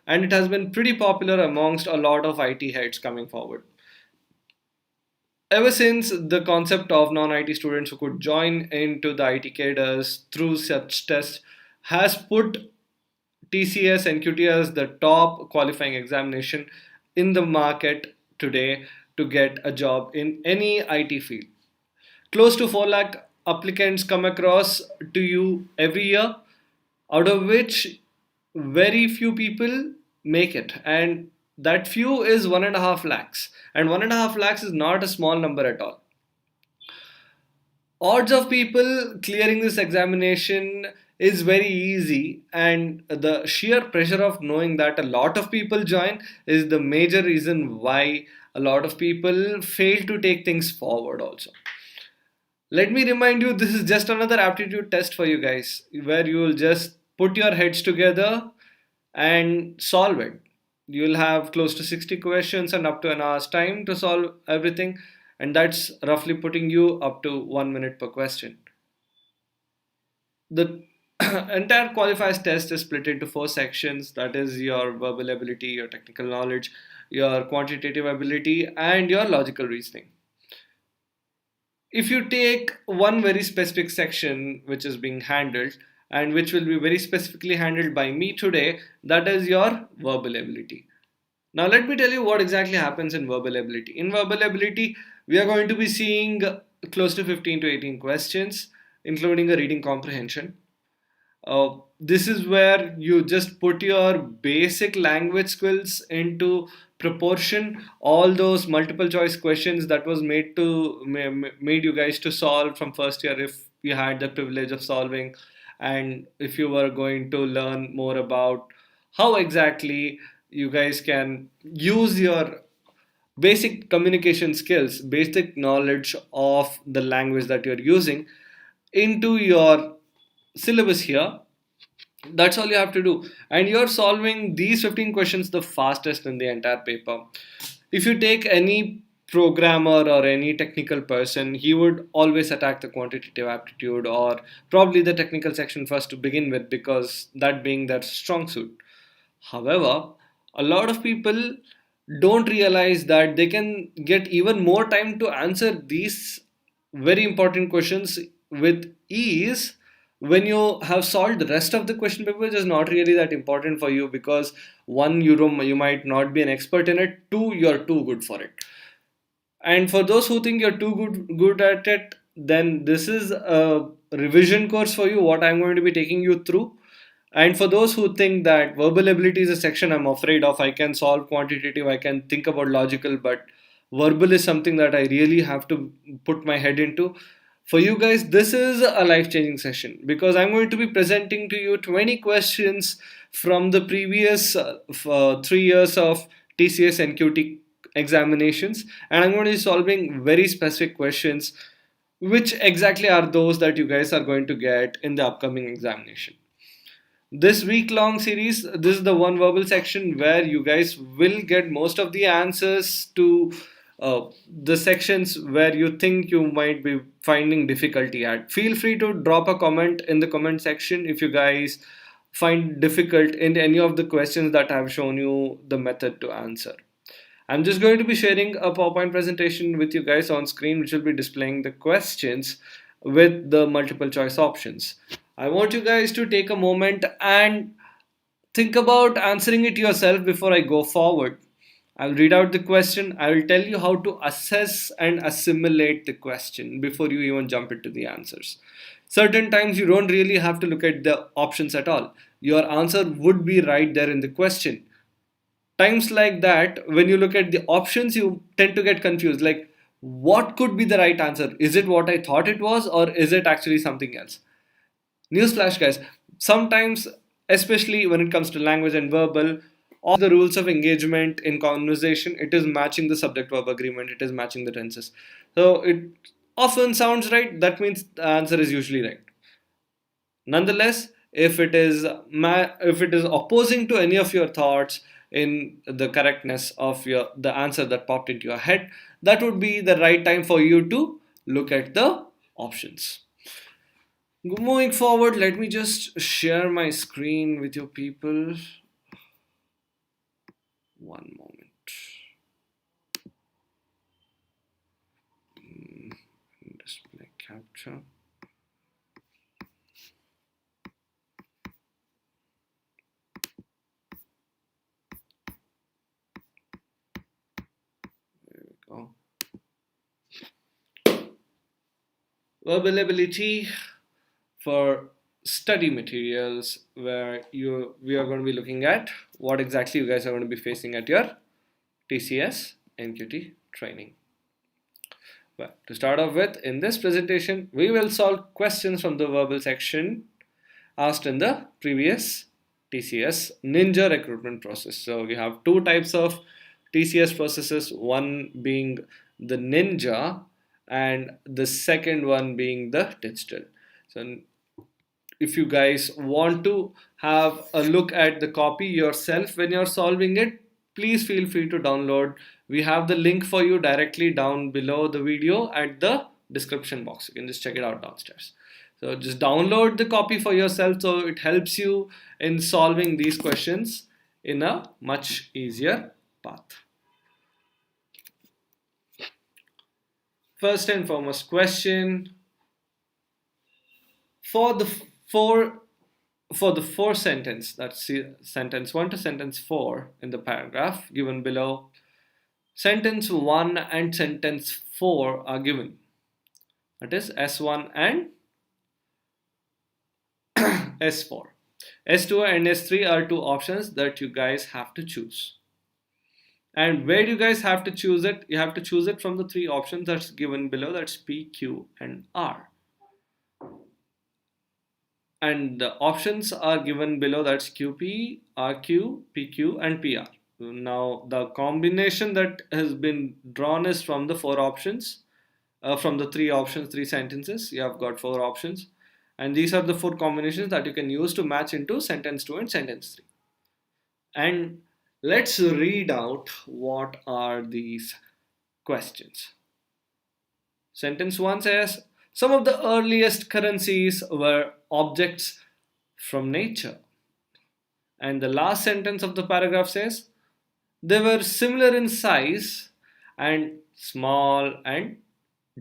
and it has been pretty popular amongst a lot of IT heads coming forward. Ever since the concept of non-IT students who could join into the IT cadres through such tests has put TCS Nqt as the top qualifying examination in the market today to get a job in any IT field. Close to 4 lakh applicants come across to you every year, out of which very few people make it. And that few is 1.5 lakhs. And 1.5 lakhs is not a small number at all. Odds of people clearing this examination is very easy, and the sheer pressure of knowing that a lot of people join is the major reason why a lot of people fail to take things forward also. Let me remind you, this is just another aptitude test for you guys, where you will just put your heads together and solve it. You'll have close to 60 questions and up to an hour's time to solve everything, and that's roughly putting you up to 1 minute per question. The entire qualifiers test is split into four sections, that is your verbal ability, your technical knowledge, your quantitative ability, and your logical reasoning. If you take one very specific section which is being handled and which will be very specifically handled by me today, that is your verbal ability. Now, let me tell you what exactly happens in verbal ability. In verbal ability, we are going to be seeing close to 15 to 18 questions, including a reading comprehension. This is where you just put your basic language skills into proportion. All those multiple choice questions that was made you guys to solve from first year, if you had the privilege of solving, and if you were going to learn more about how exactly you guys can use your basic communication skills, basic knowledge of the language that you're using into your syllabus here. That's all you have to do, and you're solving these 15 questions the fastest in the entire paper. If you take any programmer or any technical person, he would always attack the quantitative aptitude or probably the technical section first to begin with, because that being their strong suit. However, a lot of people don't realize that they can get even more time to answer these very important questions with ease when you have solved the rest of the question paper, which is not really that important for you, because one, you might not be an expert in it, two, you're too good for it. And for those who think you're too good at it, then this is a revision course for you, what I'm going to be taking you through. And for those who think that verbal ability is a section I'm afraid of, I can solve quantitative, I can think about logical, but verbal is something that I really have to put my head into. For you guys, this is a life changing session, because I'm going to be presenting to you 20 questions from the previous 3 years of TCS Nqt examinations, and I'm going to be solving very specific questions, which exactly are those that you guys are going to get in the upcoming examination. This week long series, this is the one verbal section where you guys will get most of the answers to the sections where you think you might be finding difficulty at. Feel free to drop a comment in the comment section if you guys find difficult in any of the questions that I've shown you the method to answer. I'm just going to be sharing a PowerPoint presentation with you guys on screen, which will be displaying the questions with the multiple choice options. I want you guys to take a moment and think about answering it yourself before I go forward. I'll read out the question. I will tell you how to assess and assimilate the question before you even jump into the answers. Certain times you don't really have to look at the options at all. Your answer would be right there in the question. Times like that, when you look at the options, you tend to get confused. Like, what could be the right answer? Is it what I thought it was, or is it actually something else? Newsflash, guys. Sometimes, especially when it comes to language and verbal, all the rules of engagement in conversation, it is matching the subject verb agreement, it is matching the tenses. So it often sounds right, that means the answer is usually right. Nonetheless, if it is opposing to any of your thoughts in the correctness of the answer that popped into your head, that would be the right time for you to look at the options. Moving forward, let me just share my screen with you people. One moment. Display capture. There we go. Verbal ability for study materials, where we are going to be looking at what exactly you guys are going to be facing at your TCS Nqt training. Well, to start off with, in this presentation, we will solve questions from the verbal section asked in the previous TCS Ninja recruitment process. So we have two types of TCS processes, one being the Ninja and the second one being the digital. So if you guys want to have a look at the copy yourself when you're solving it, please feel free to download. We have the link for you directly down below the video at the description box. You can just check it out downstairs. So just download the copy for yourself so it helps you in solving these questions in a much easier path. First and foremost question, for the four sentence, that's sentence 1 to sentence 4 in the paragraph given below, sentence 1 and sentence 4 are given. That is S1 and S4. S2 and S3 are two options that you guys have to choose. And where do you guys have to choose it? You have to choose it from the three options that's given below, that's P, Q and R. And the options are given below, that's QP, RQ, PQ and PR. Now the combination that has been drawn is from the four options, from the three options, three sentences. You have got four options, and these are the four combinations that you can use to match into sentence 2 and sentence 3. And let's read out what are these questions. Sentence 1 says, some of the earliest currencies were objects from nature. And the last sentence of the paragraph says, they were similar in size and small and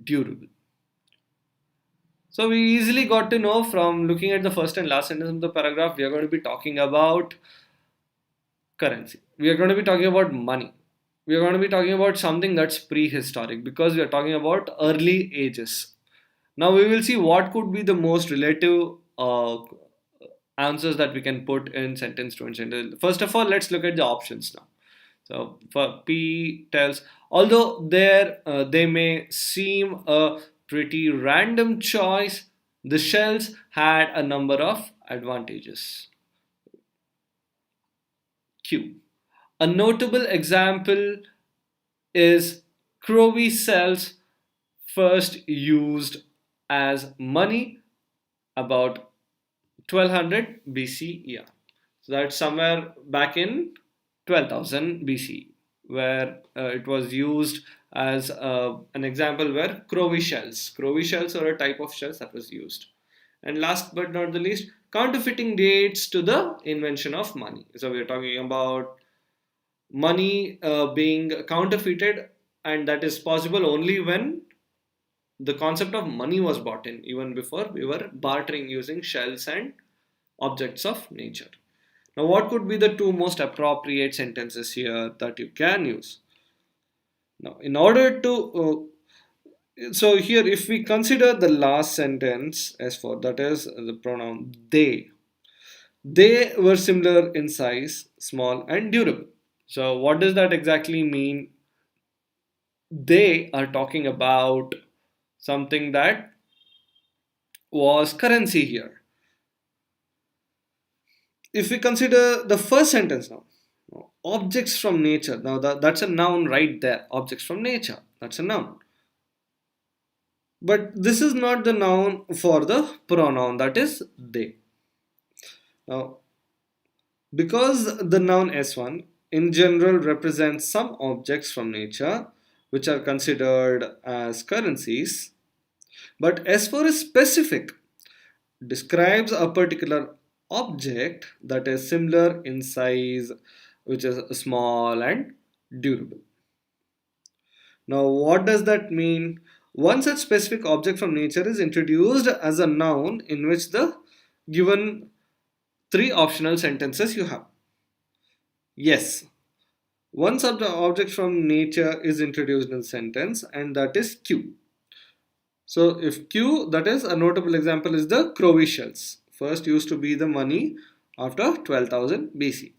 durable. So we easily got to know from looking at the first and last sentence of the paragraph, we are going to be talking about currency. We are going to be talking about money. We are going to be talking about something that's prehistoric, because we are talking about early ages. Now we will see what could be the most relative answers that we can put in sentence 2 and sentence. First of all, let's look at the options now. So for P tells, although they may seem a pretty random choice, the shells had a number of advantages. Q. A notable example is Crowe shells, first used as money about 1200 BCE. So that's somewhere back in 12,000 BC, where it was used as an example where Crowe shells are a type of shells that was used. And last but not the least, counterfeiting dates to the invention of money. So we're talking about money being counterfeited, and that is possible only when the concept of money was brought in. Even before, we were bartering using shells and objects of nature. Now what could be the two most appropriate sentences here that you can use? Now in order to so here if we consider the last sentence as for, that is the pronoun they were similar in size, small and durable. So what does that exactly mean? They are talking about something that was currency here. If we consider the first sentence now, objects from nature, now that's a noun right there. Objects from nature, that's a noun. But this is not the noun for the pronoun, that is they. Now, because the noun S1 in general represents some objects from nature which are considered as currencies, but S4 is specific, describes a particular object that is similar in size, which is small and durable. Now, what does that mean? One such specific object from nature is introduced as a noun in which the given three optional sentences you have. Yes, one such object from nature is introduced in a sentence, and that is Q. So, if Q, that is a notable example, is the Crowe shells, first used to be the money after 12,000 BC.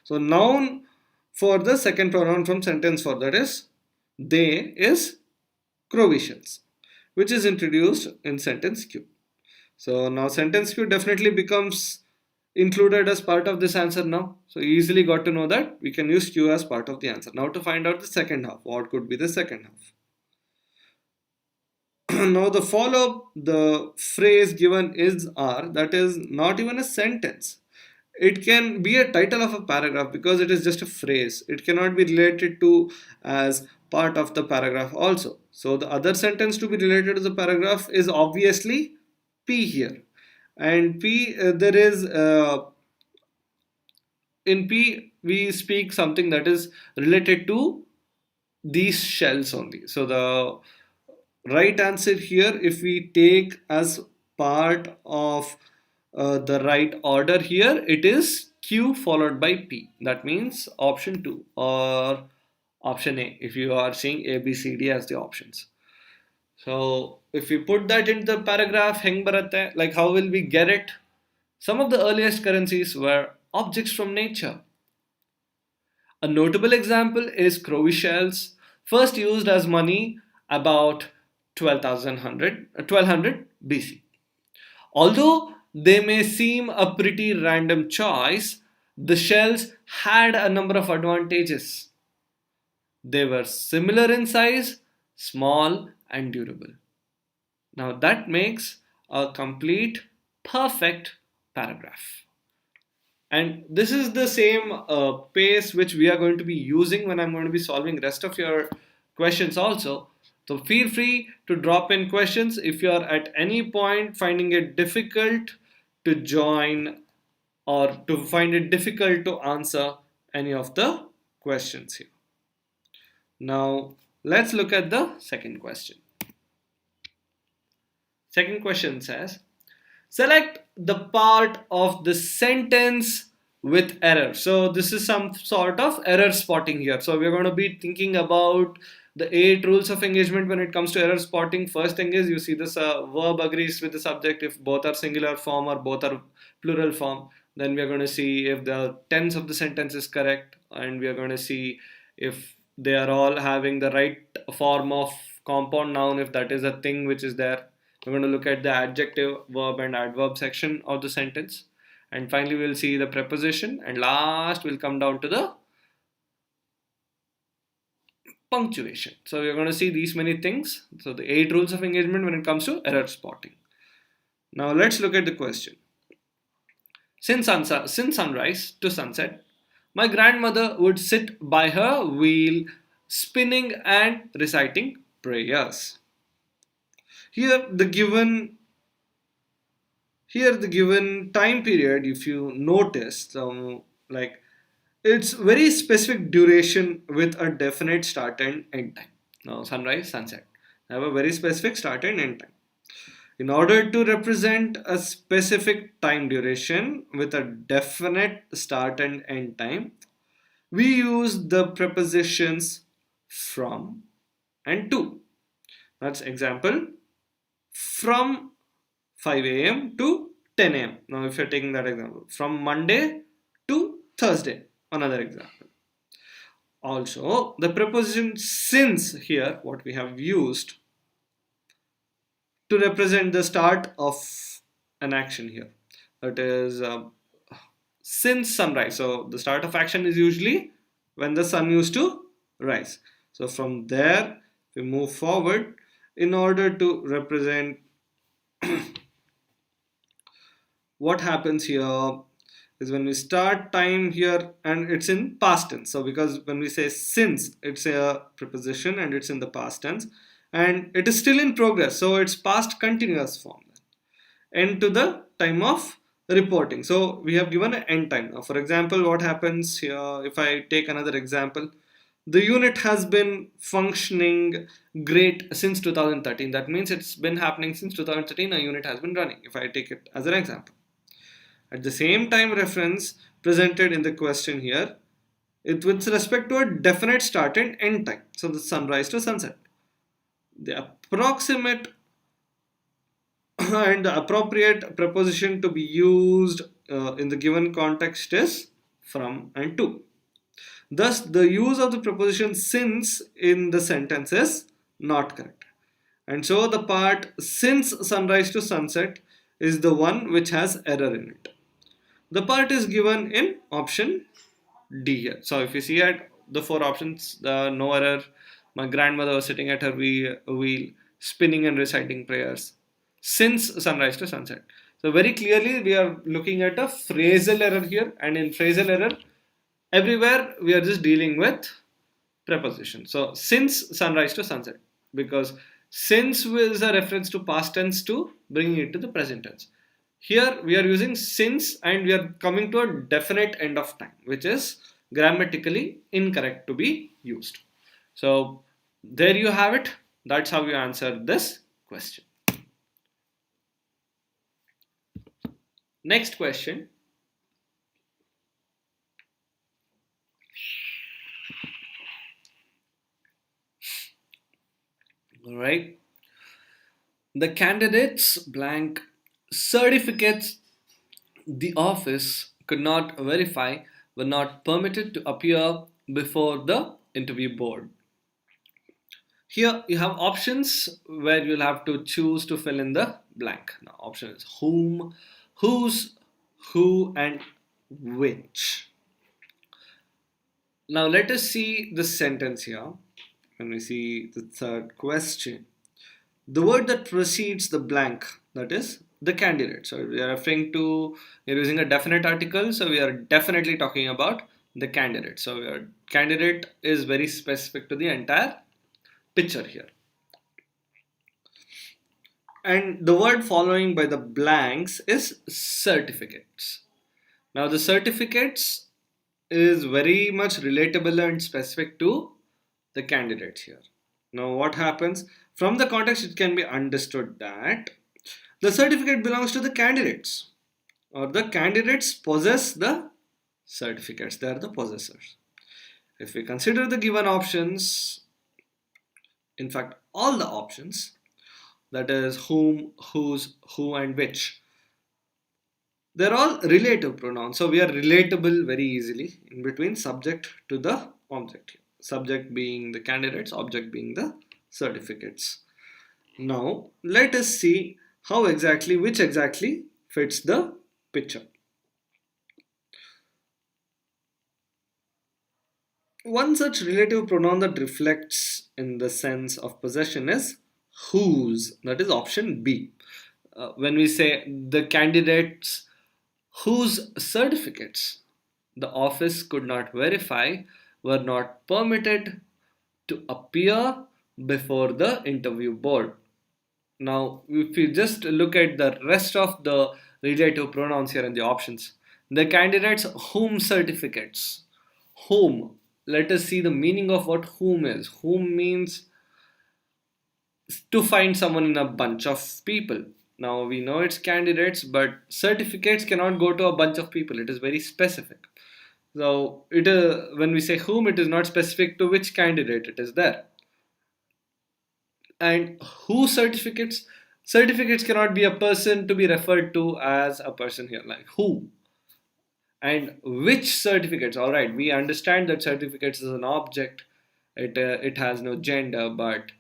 So, noun for the second pronoun from sentence 4, that is they, is Crowe shells, which is introduced in sentence Q. So now sentence Q definitely becomes included as part of this answer now. So you easily got to know that we can use Q as part of the answer. Now to find out the second half, what could be the second half? Now the follow-up, the phrase given is are, that is not even a sentence. It can be a title of a paragraph because it is just a phrase. It cannot be related to as part of the paragraph also. So the other sentence to be related to the paragraph is obviously P here. And P, there is in P we speak something that is related to these shells only. So the right answer here, if we take as part of the right order here, it is Q followed by P. That means option 2 or option A if you are seeing A, B, C, D as the options. So if we put that into the paragraph, heng barate, like how will we get it? Some of the earliest currencies were objects from nature. A notable example is Crowe shells, first used as money about 1200 BC. Although they may seem a pretty random choice, the shells had a number of advantages. They were similar in size, small, and durable. Now that makes a complete, perfect paragraph. And this is the same pace which we are going to be using when I'm going to be solving rest of your questions also. So feel free to drop in questions if you are at any point finding it difficult to join or to find it difficult to answer any of the questions here. Now let's look at the second question. Second question says, select the part of the sentence with error. So this is some sort of error spotting here. So we're going to be thinking about the 8 rules of engagement when it comes to error spotting. First thing is you see this verb agrees with the subject if both are singular form or both are plural form. Then we are going to see if the tense of the sentence is correct, and we are going to see if they are all having the right form of compound noun, if that is a thing which is there. We're going to look at the adjective, verb and adverb section of the sentence. And finally, we'll see the preposition. And last, we'll come down to the punctuation. So we're going to see these many things. So the 8 rules of engagement when it comes to error spotting. Now let's look at the question. Since sunrise to sunset, my grandmother would sit by her wheel, spinning and reciting prayers. Here the given time period, if you notice, like it's very specific duration with a definite start and end time. Now sunrise, sunset have a very specific start and end time. In order to represent a specific time duration with a definite start and end time, we use the prepositions from and to. That's example, from 5 a.m. to 10 a.m. Now if you're taking that example, from Monday to Thursday, another example. Also, the preposition since here, what we have used to represent the start of an action here. That is since sunrise. So the start of action is usually when the sun used to rise. So from there, we move forward in order to represent what happens here is when we start time here and it's in past tense. So because when we say since, it's a preposition and it's in the past tense and it is still in progress, so it's past continuous form. And to the time of reporting. So we have given an end time. Now, for example, what happens here, if I take another example, the unit has been functioning great since 2013. That means it's been happening since 2013, a unit has been running, if I take it as an example. At the same time reference presented in the question here, it with respect to a definite start and end time. So the sunrise to sunset. The approximate and the appropriate preposition to be used in the given context is from and to. Thus, the use of the preposition since in the sentence is not correct. And so the part since sunrise to sunset is the one which has error in it. The part is given in option D here. So if you see at the four options, no error. My grandmother was sitting at her wheel spinning and reciting prayers since sunrise to sunset. So very clearly we are looking at a phrasal error here, and in phrasal error, everywhere we are just dealing with preposition. So since sunrise to sunset, because since is a reference to past tense to bringing it to the present tense. Here we are using since and we are coming to a definite end of time, which is grammatically incorrect to be used. So there you have it. That's how you answer this question. Next question. All right. The candidates blank certificates the office could not verify were not permitted to appear before the interview board. Here you have options where you'll have to choose to fill in the blank. Now option is whom, whose, who and which. Now let us see the sentence here. When we see the third question, the word that precedes the blank, that is the candidate. So we are referring to, you're using a definite article, so we are definitely talking about the candidate. So your candidate is very specific to the entire picture here. And the word following by the blanks is certificates. Now the certificates is very much relatable and specific to the candidates here. Now what happens? From the context it can be understood that the certificate belongs to the candidates, or the candidates possess the certificates, they are the possessors. If we consider the given options, in fact all the options, that is whom, whose, who and which, they're all relative pronouns, so we are relatable very easily in between subject to the object, subject being the candidates, object being the certificates. Now let us see how exactly, which exactly fits the picture. One such relative pronoun that reflects in the sense of possession is whose, that is option B. When we say the candidates whose certificates the office could not verify were not permitted to appear before the interview board. Now, if you just look at the rest of the relative pronouns here in the options, the candidates whom certificates, whom, let us see the meaning of what whom is. Whom means to find someone in a bunch of people. Now we know it's candidates, but certificates cannot go to a bunch of people. It is very specific. So it when we say whom, it is not specific to which candidate it is there. And who certificates? Certificates cannot be a person to be referred to as a person here, like who. And which certificates? All right, we understand that certificates is an object. It has no gender, but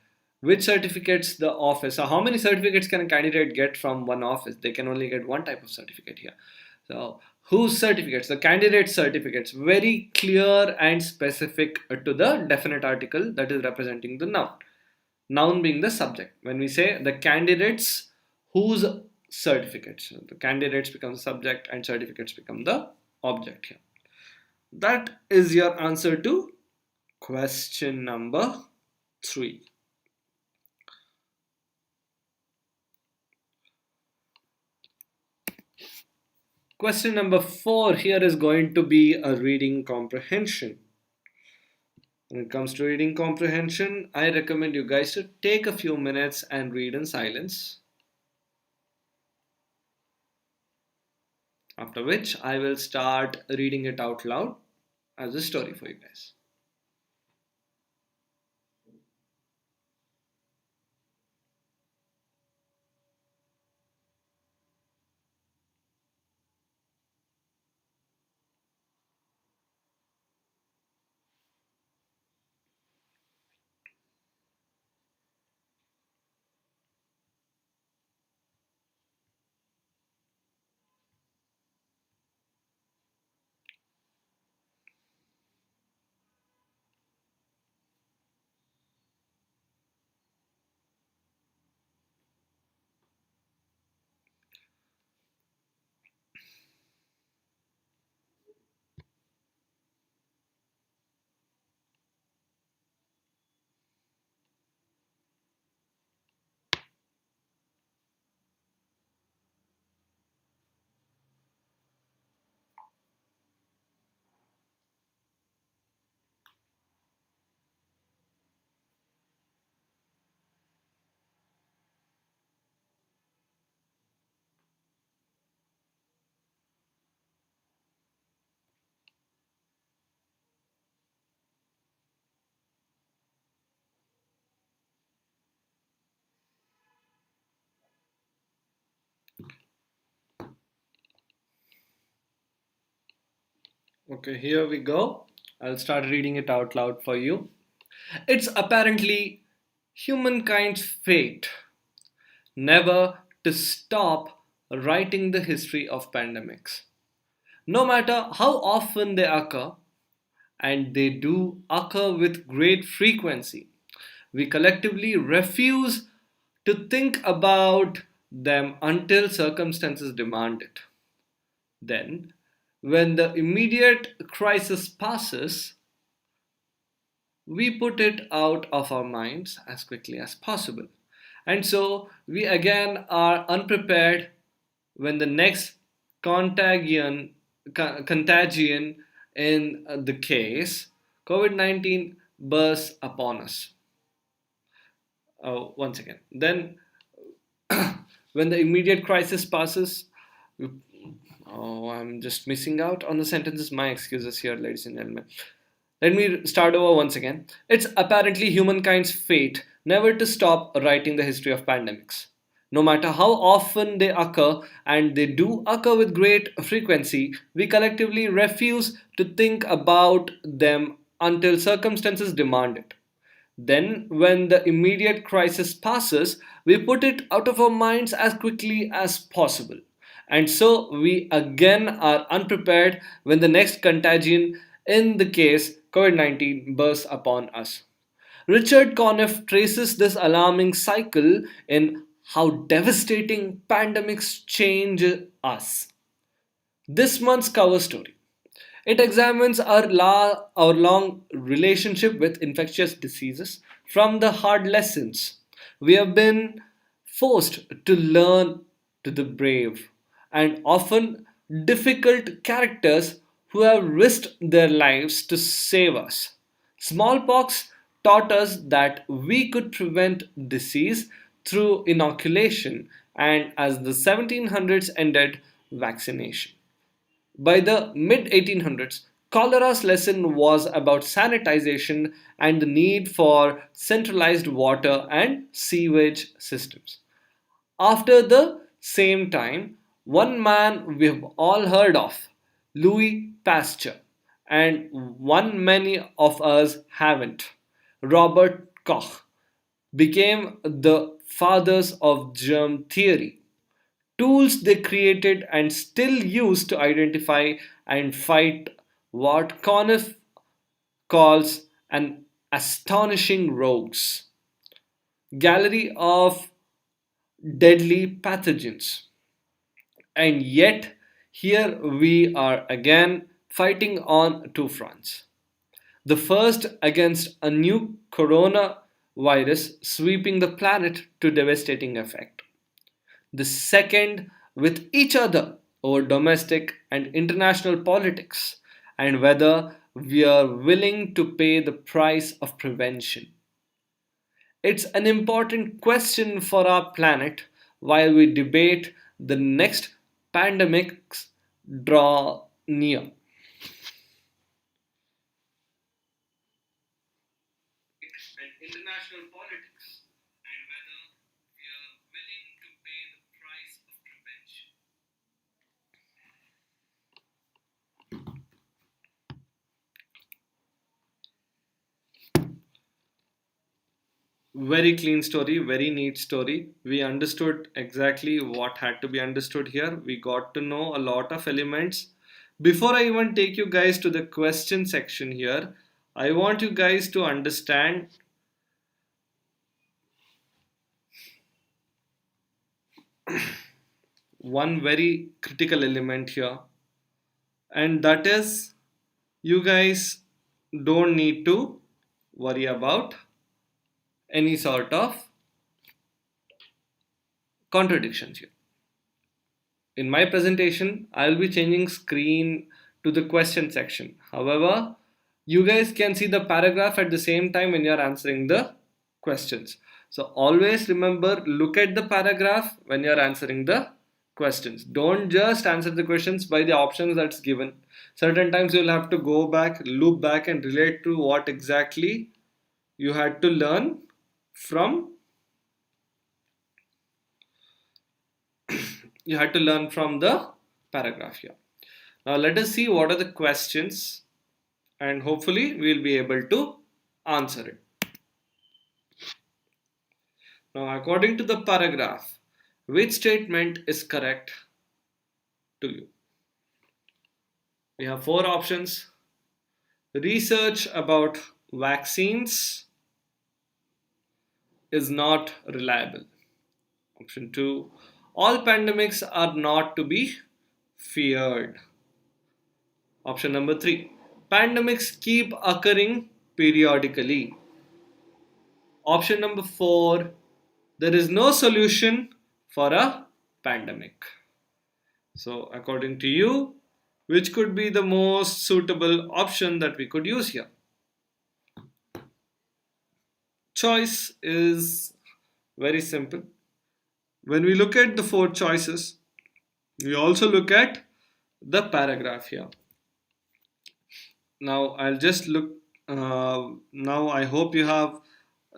which certificates the office? So how many certificates can a candidate get from one office? They can only get one type of certificate here. So whose certificates? The candidate certificates, very clear and specific to the definite article that is representing the noun. Noun being the subject. When we say the candidates whose certificates, the candidates become the subject and certificates become the object here. That is your answer to question number 3. Question number 4 here is going to be a reading comprehension. When it comes to reading comprehension, I recommend you guys to take a few minutes and read in silence. After which, I will start reading it out loud as a story for you guys. Okay, here we go. I'll start reading it out loud for you. It's apparently humankind's fate never to stop writing the history of pandemics. No matter how often they occur, and they do occur with great frequency, we collectively refuse to think about them until circumstances demand it. Then, when the immediate crisis passes, we put it out of our minds as quickly as possible. And so we again are unprepared when the next contagion in the case COVID 19 bursts upon us. Once again. Then, when the immediate crisis passes, oh, I'm just missing out on the sentences. My excuses here, ladies and gentlemen. Let me start over once again. It's apparently humankind's fate never to stop writing the history of pandemics. No matter how often they occur, and they do occur with great frequency, we collectively refuse to think about them until circumstances demand it. Then, when the immediate crisis passes, we put it out of our minds as quickly as possible. And so, we again are unprepared when the next contagion, in the case COVID 19, bursts upon us. Richard Conniff traces this alarming cycle in How Devastating Pandemics Change Us. This month's cover story. It examines our long relationship with infectious diseases from the hard lessons we have been forced to learn to the brave and often difficult characters who have risked their lives to save us. Smallpox taught us that we could prevent disease through inoculation, and as the 1700s ended, vaccination. By the mid 1800s, cholera's lesson was about sanitization and the need for centralized water and sewage systems. After the same time, one man we've all heard of, Louis Pasteur, and one many of us haven't, Robert Koch, became the fathers of germ theory, tools they created and still use to identify and fight what Conniff calls an astonishing rogues gallery of deadly pathogens. And yet, here we are again fighting on two fronts. The first against a new coronavirus sweeping the planet to devastating effect. The second with each other over domestic and international politics, and whether we are willing to pay the price of prevention. It's an important question for our planet while we debate the next pandemics draw near. International politics and whether we are willing to pay the price of prevention. Very clean story, very neat story. We understood exactly what had to be understood here. We got to know a lot of elements. Before I even take you guys to the question section here, I want you guys to understand one very critical element here, and that is you guys don't need to worry about any sort of contradictions here. In my presentation, I'll be changing screen to the question section. However, you guys can see the paragraph at the same time when you're answering the questions. So always remember, look at the paragraph when you're answering the questions. Don't just answer the questions by the options that's given. Certain times you'll have to go back, loop back and relate to what exactly you had to learn from the paragraph here. Now let us see what are the questions and hopefully we'll be able to answer it. Now according to the paragraph, which statement is correct to you? We have four options. Research about vaccines is not reliable. Option 2, all pandemics are not to be feared. Option number 3, pandemics keep occurring periodically. Option number 4, there is no solution for a pandemic. So according to you, which could be the most suitable option that we could use here? Choice is very simple. When we look at the four choices, we also look at the paragraph here. Now I'll just look. Now I hope you have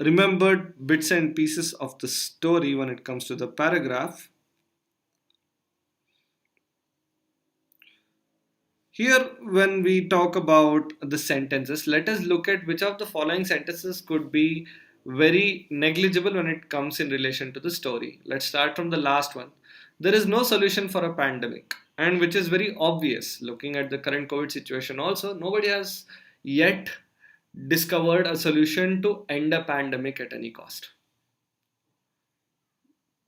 remembered bits and pieces of the story when it comes to the paragraph. Here, when we talk about the sentences, let us look at which of the following sentences could be very negligible when it comes in relation to the story. Let's start from the last one. There is no solution for a pandemic, and which is very obvious looking at the current COVID situation. Also, nobody has yet discovered a solution to end a pandemic at any cost.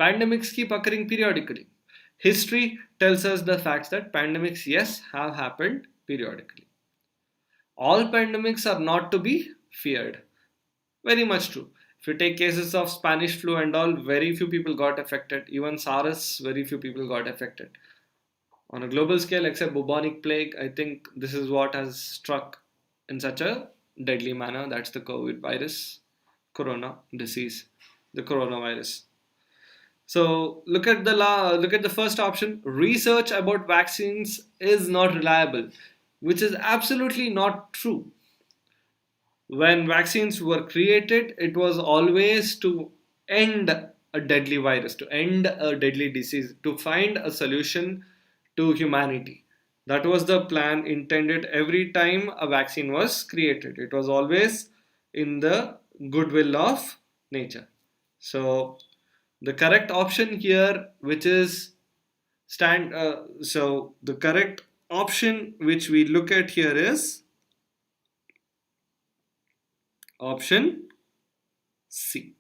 Pandemics keep occurring periodically. History tells us the facts that pandemics, yes, have happened periodically. All pandemics are not to be feared. Very much true. If you take cases of Spanish flu and all, very few people got affected. Even SARS, very few people got affected. On a global scale, except bubonic plague, I think this is what has struck in such a deadly manner. That's the COVID virus, corona disease, the coronavirus. So look at the first option. Research about vaccines is not reliable, which is absolutely not true. When vaccines were created, it was always to end a deadly virus, to end a deadly disease, to find a solution to humanity. That was the plan intended every time a vaccine was created. It was always in the goodwill of nature. So the correct option here, which is the correct option which we look at here is option C.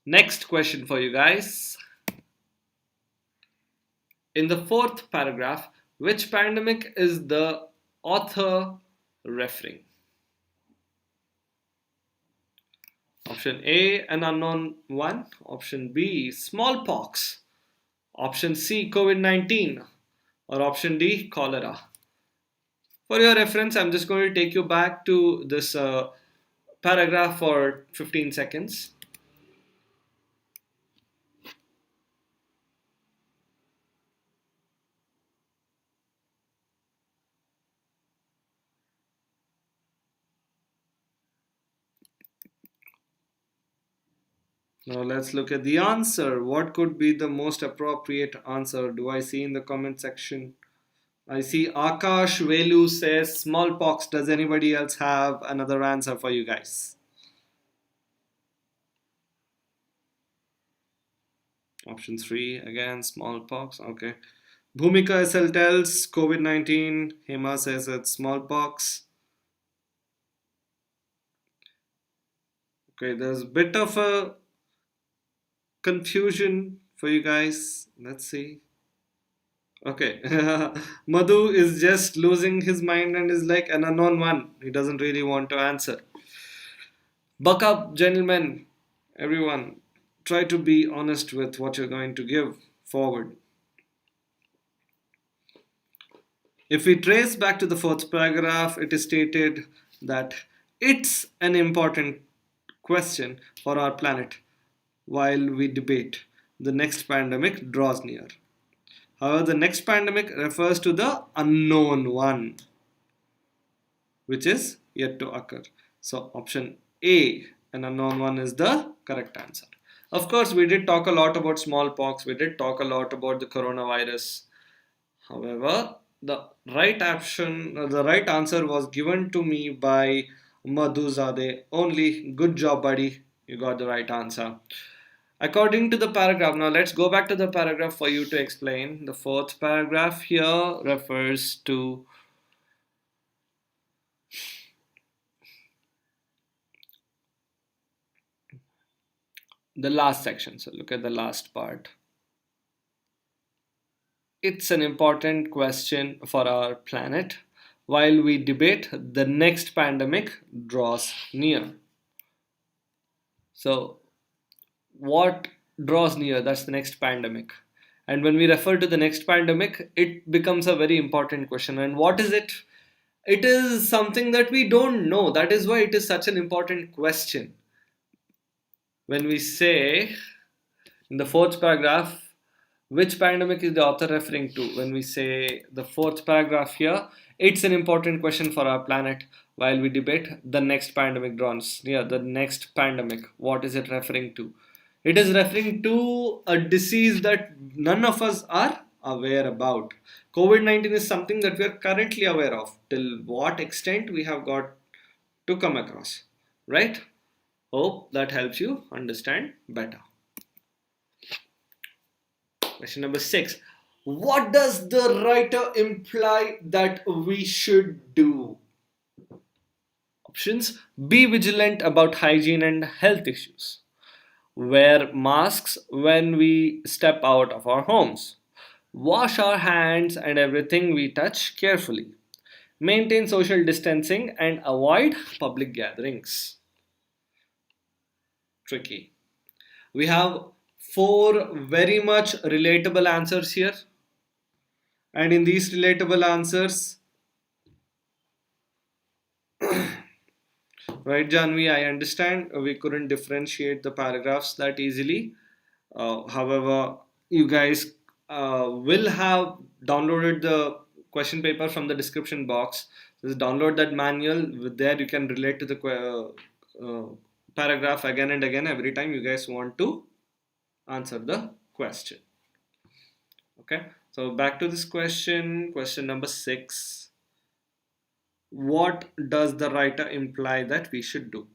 Next question for you guys. In the fourth paragraph, which pandemic is the author referring? Option A, an unknown one. Option B, smallpox. Option C, COVID 19. Or option D, cholera. For your reference, I'm just going to take you back to this paragraph for 15 seconds. Now let's look at the answer. What could be the most appropriate answer? Do I see in the comment section? I see Akash Velu says smallpox. Does anybody else have another answer for you guys? Option 3 again, smallpox. Okay. Bhumika SL tells COVID 19. Hema says it's smallpox. Okay, there's a bit of a confusion for you guys. Let's see. Okay. Madhu is just losing his mind and is like an unknown one. He doesn't really want to answer. Buck up, gentlemen. Everyone, try to be honest with what you're going to give forward. If we trace back to the fourth paragraph, it is stated that it's an important question for our planet while we debate. The next pandemic draws near. However, the next pandemic refers to the unknown one, which is yet to occur. So, option A, an unknown one, is the correct answer. Of course, we did talk a lot about smallpox, we did talk a lot about the coronavirus. However, the right answer was given to me by Madhuzade. Only good job, buddy. You got the right answer. According to the paragraph, now let's go back to the paragraph for you to explain. The fourth paragraph here refers to the last section. So look at the last part. It's an important question for our planet. While we debate, the next pandemic draws near. So, what draws near? That's the next pandemic. And when we refer to the next pandemic, it becomes a very important question. And what is it? It is something that we don't know. That is why it is such an important question. When we say in the fourth paragraph, which pandemic is the author referring to? When we say the fourth paragraph here, it's an important question for our planet. While we debate, the next pandemic draws near. The next pandemic, what is it referring to? It is referring to a disease that none of us are aware about. COVID 19 is something that we are currently aware of. Till what extent we have got to come across, right? Hope that helps you understand better. Question number 6. What does the writer imply that we should do? Options: be vigilant about hygiene and health issues. Wear masks when we step out of our homes. Wash our hands and everything we touch carefully. Maintain social distancing and avoid public gatherings. Tricky. We have 4 very much relatable answers here. And in these relatable answers, right, Janvi, I understand we couldn't differentiate the paragraphs that easily. However, you guys will have downloaded the question paper from the description box. Just download that manual. With there, you can relate to the paragraph again and again every time you guys want to answer the question. Okay, so back to this question. Question number 6. What does the writer imply that we should do?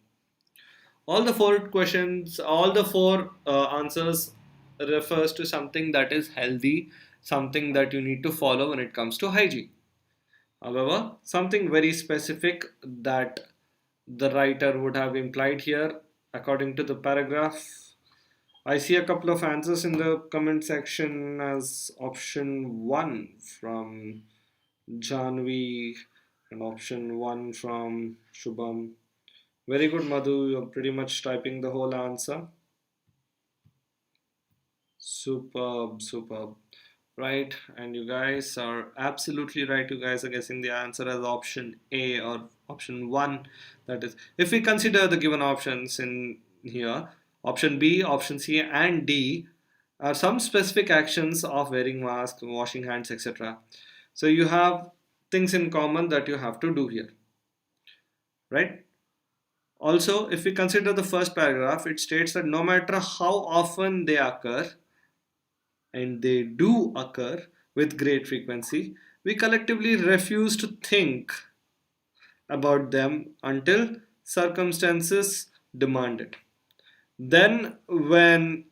All the 4 questions, all the 4 answers refers to something that is healthy, something that you need to follow when it comes to hygiene. However, something very specific that the writer would have implied here, according to the paragraph, I see a couple of answers in the comment section as option 1 from Janvi and option 1 from Shubham. Very good, Madhu. You're pretty much typing the whole answer. Superb, superb. Right, and you guys are absolutely right. You guys are guessing the answer as option A or option 1. That is, if we consider the given options in here, option B, option C, and D are some specific actions of wearing mask, washing hands, etc. So you have things in common that you have to do here, right? Also, if we consider the first paragraph, it states that no matter how often they occur, and they do occur with great frequency, we collectively refuse to think about them until circumstances demand it. Then, when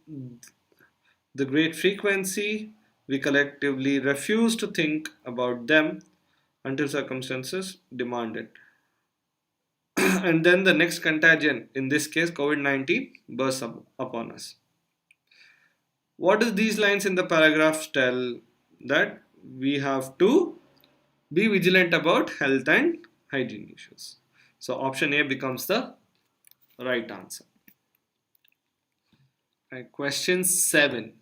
the great frequency, we collectively refuse to think about them until circumstances demand it. And then the next contagion, in this case COVID-19, bursts upon us. What do these lines in the paragraph tell? That we have to be vigilant about health and hygiene issues. So option A becomes the right answer. Right, question 7.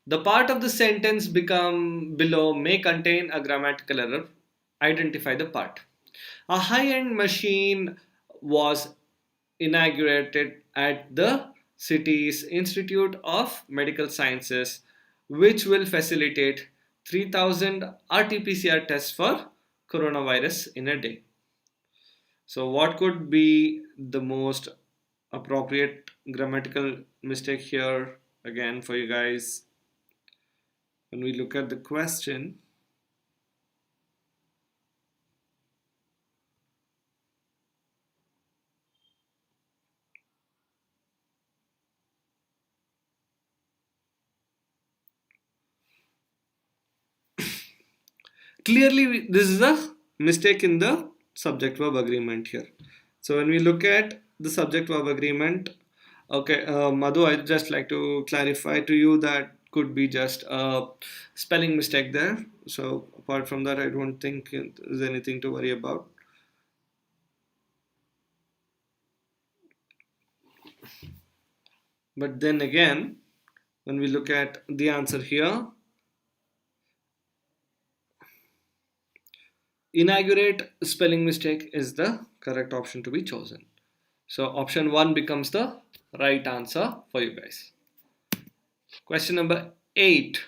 The part of the sentence become below may contain a grammatical error. Identify the part. A high-end machine was inaugurated at the city's Institute of Medical Sciences, which will facilitate 3,000 RT-PCR tests for coronavirus in a day. So, what could be the most appropriate grammatical mistake here again for you guys? When we look at the question, clearly this is a mistake in the subject verb agreement here. So when we look at the subject verb agreement, okay, Madhu, I'd just like to clarify to you that could be just a spelling mistake there. So apart from that, I don't think there's anything to worry about. But then again, when we look at the answer here, inaugurate spelling mistake is the correct option to be chosen. So option 1 becomes the right answer for you guys. Question number 8.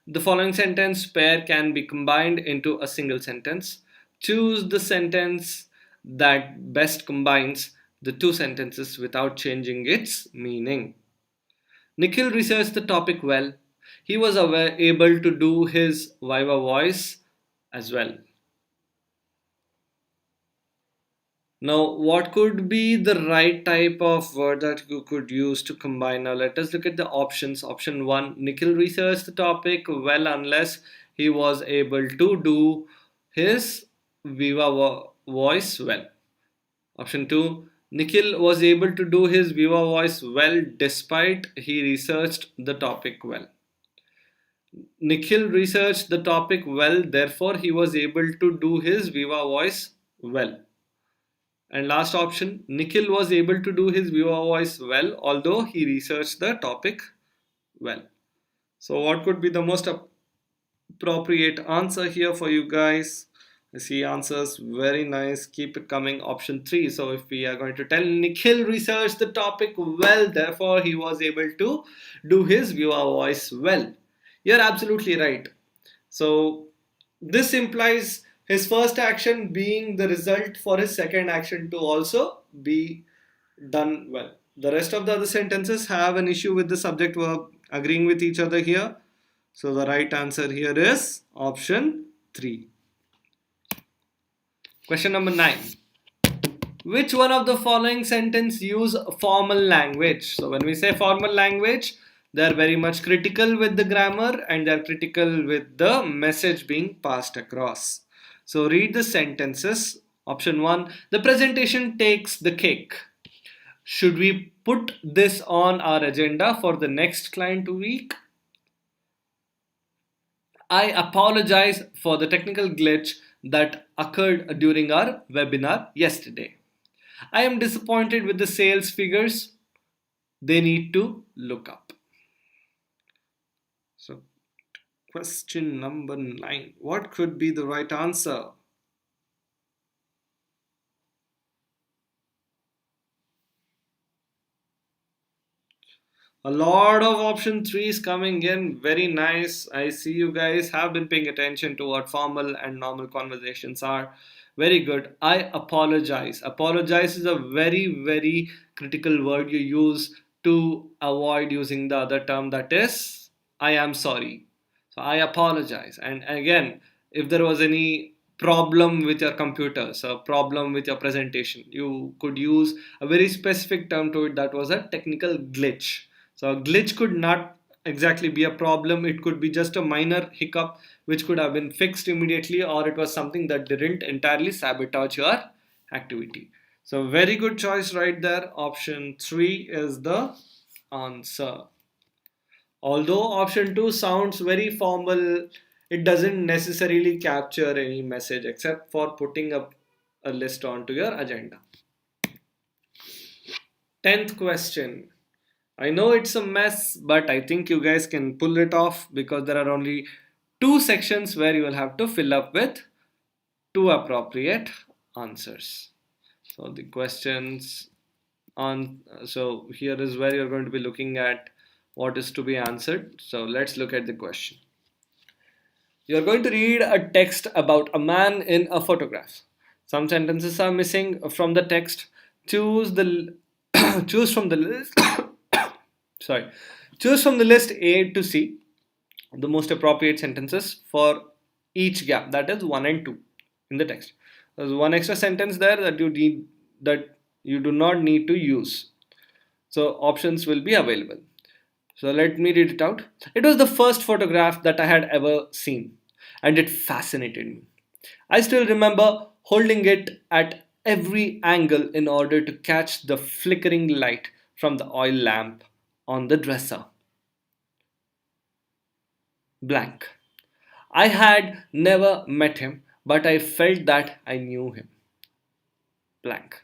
The following sentence pair can be combined into a single sentence. Choose the sentence that best combines the two sentences without changing its meaning. Nikhil researched the topic well. He was able to do his viva voice as well. Now, what could be the right type of word that you could use to combine? Now, let us look at the options. Option 1, Nikhil researched the topic well unless he was able to do his viva voice well. Option 2, Nikhil was able to do his viva voice well despite he researched the topic well. Nikhil researched the topic well, therefore he was able to do his viva voice well. And last option, Nikhil was able to do his viva voice well, although he researched the topic well. So what could be the most appropriate answer here for you guys? I see answers, very nice, keep it coming. Option 3. So if we are going to tell Nikhil researched the topic well, therefore he was able to do his viva voice well. You're absolutely right. So this implies his first action being the result for his second action to also be done well. The rest of the other sentences have an issue with the subject verb agreeing with each other here. So the right answer here is option 3. Question number 9. Which one of the following sentence use formal language? So when we say formal language, they are very much critical with the grammar and they are critical with the message being passed across. So read the sentences. Option 1, the presentation takes the cake. Should we put this on our agenda for the next client week? I apologize for the technical glitch that occurred during our webinar yesterday. I am disappointed with the sales figures. They need to look up. So, question number 9. What could be the right answer? A lot of option 3 is coming in. Very nice. I see you guys have been paying attention to what formal and normal conversations are. Very good. I apologize. Apologize is a very critical word you use to avoid using the other term, that is, I am sorry. So I apologize. And again, if there was any problem with your computer, so problem with your presentation, you could use a very specific term to it, that was a technical glitch. So a glitch could not exactly be a problem. It could be just a minor hiccup which could have been fixed immediately, or it was something that didn't entirely sabotage your activity. So very good choice right there. Option 3 is the answer. Although option 2 sounds very formal, it doesn't necessarily capture any message except for putting up a list onto your agenda. 10th question. I know it's a mess, but I think you guys can pull it off because there are only two sections where you will have to fill up with two appropriate answers. So the questions on, so here is where you're going to be looking at what is to be answered. So let's look at the question. You're going to read a text about a man in a photograph. Some sentences are missing from the text. Choose the choose from the list. Sorry. Choose from the list A to C the most appropriate sentences for each gap, that is 1 and 2 in the text. There's one extra sentence there that you do not need to use. So options will be available. So let me read it out. It was the first photograph that I had ever seen, and it fascinated me. I still remember holding it at every angle in order to catch the flickering light from the oil lamp on the dresser. Blank. I had never met him, but I felt that I knew him. Blank.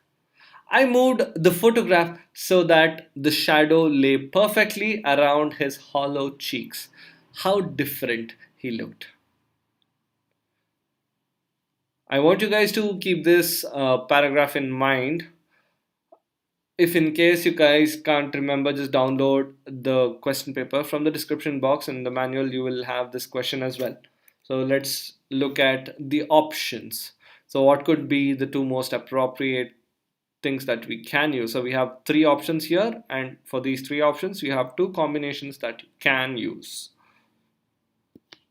I moved the photograph so that the shadow lay perfectly around his hollow cheeks. How different he looked. I want you guys to keep this paragraph in mind. If in case you guys can't remember, just download the question paper from the description box. In the manual you will have this question as well. So let's look at the options. So what could be the two most appropriate things that we can use? So we have three options here, and for these three options we have two combinations that you can use.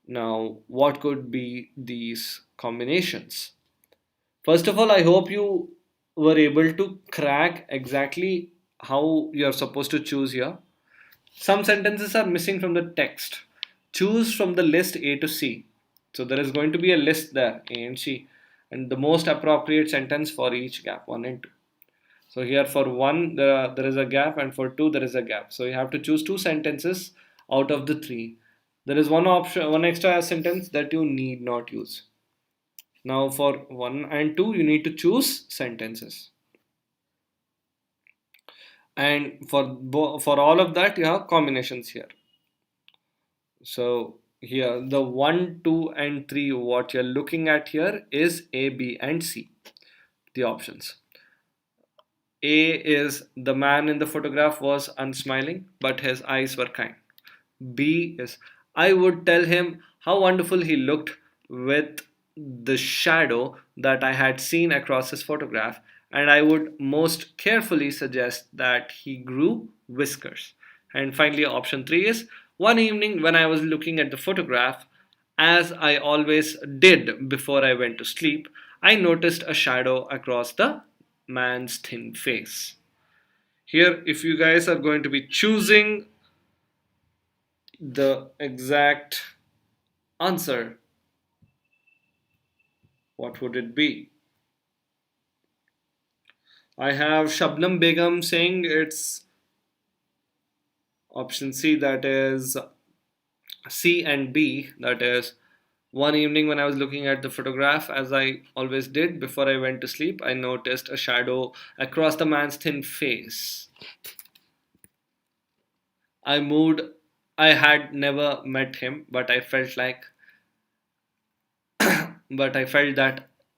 Now what could be these combinations? First of all, I hope you were able to crack exactly how you're supposed to choose here. Some sentences are missing from the text. Choose from the list A to C. So there is going to be a list there, A and C, and the most appropriate sentence for each gap, 1 and 2. So here for 1 there is a gap, and for 2 there is a gap. So you have to choose two sentences out of the 3. There is one option, one extra sentence that you need not use. Now for 1 and 2 you need to choose sentences, and for all of that you have combinations here. So here the 1, 2 and 3, what you're looking at here is A, B and C, the options. A is the man in the photograph was unsmiling but his eyes were kind. B is I would tell him how wonderful he looked with the shadow that I had seen across his photograph, and I would most carefully suggest that he grew whiskers. And finally, option 3 is one evening when I was looking at the photograph, as I always did before I went to sleep, I noticed a shadow across the man's thin face. Here, if you guys are going to be choosing the exact answer, what would it be? I have Shabnam Begum saying it's option C, that is C and B, that is One evening, when I was looking at the photograph, as I always did before I went to sleep, I noticed a shadow across the man's thin face. I moved. I had never met him, but I felt that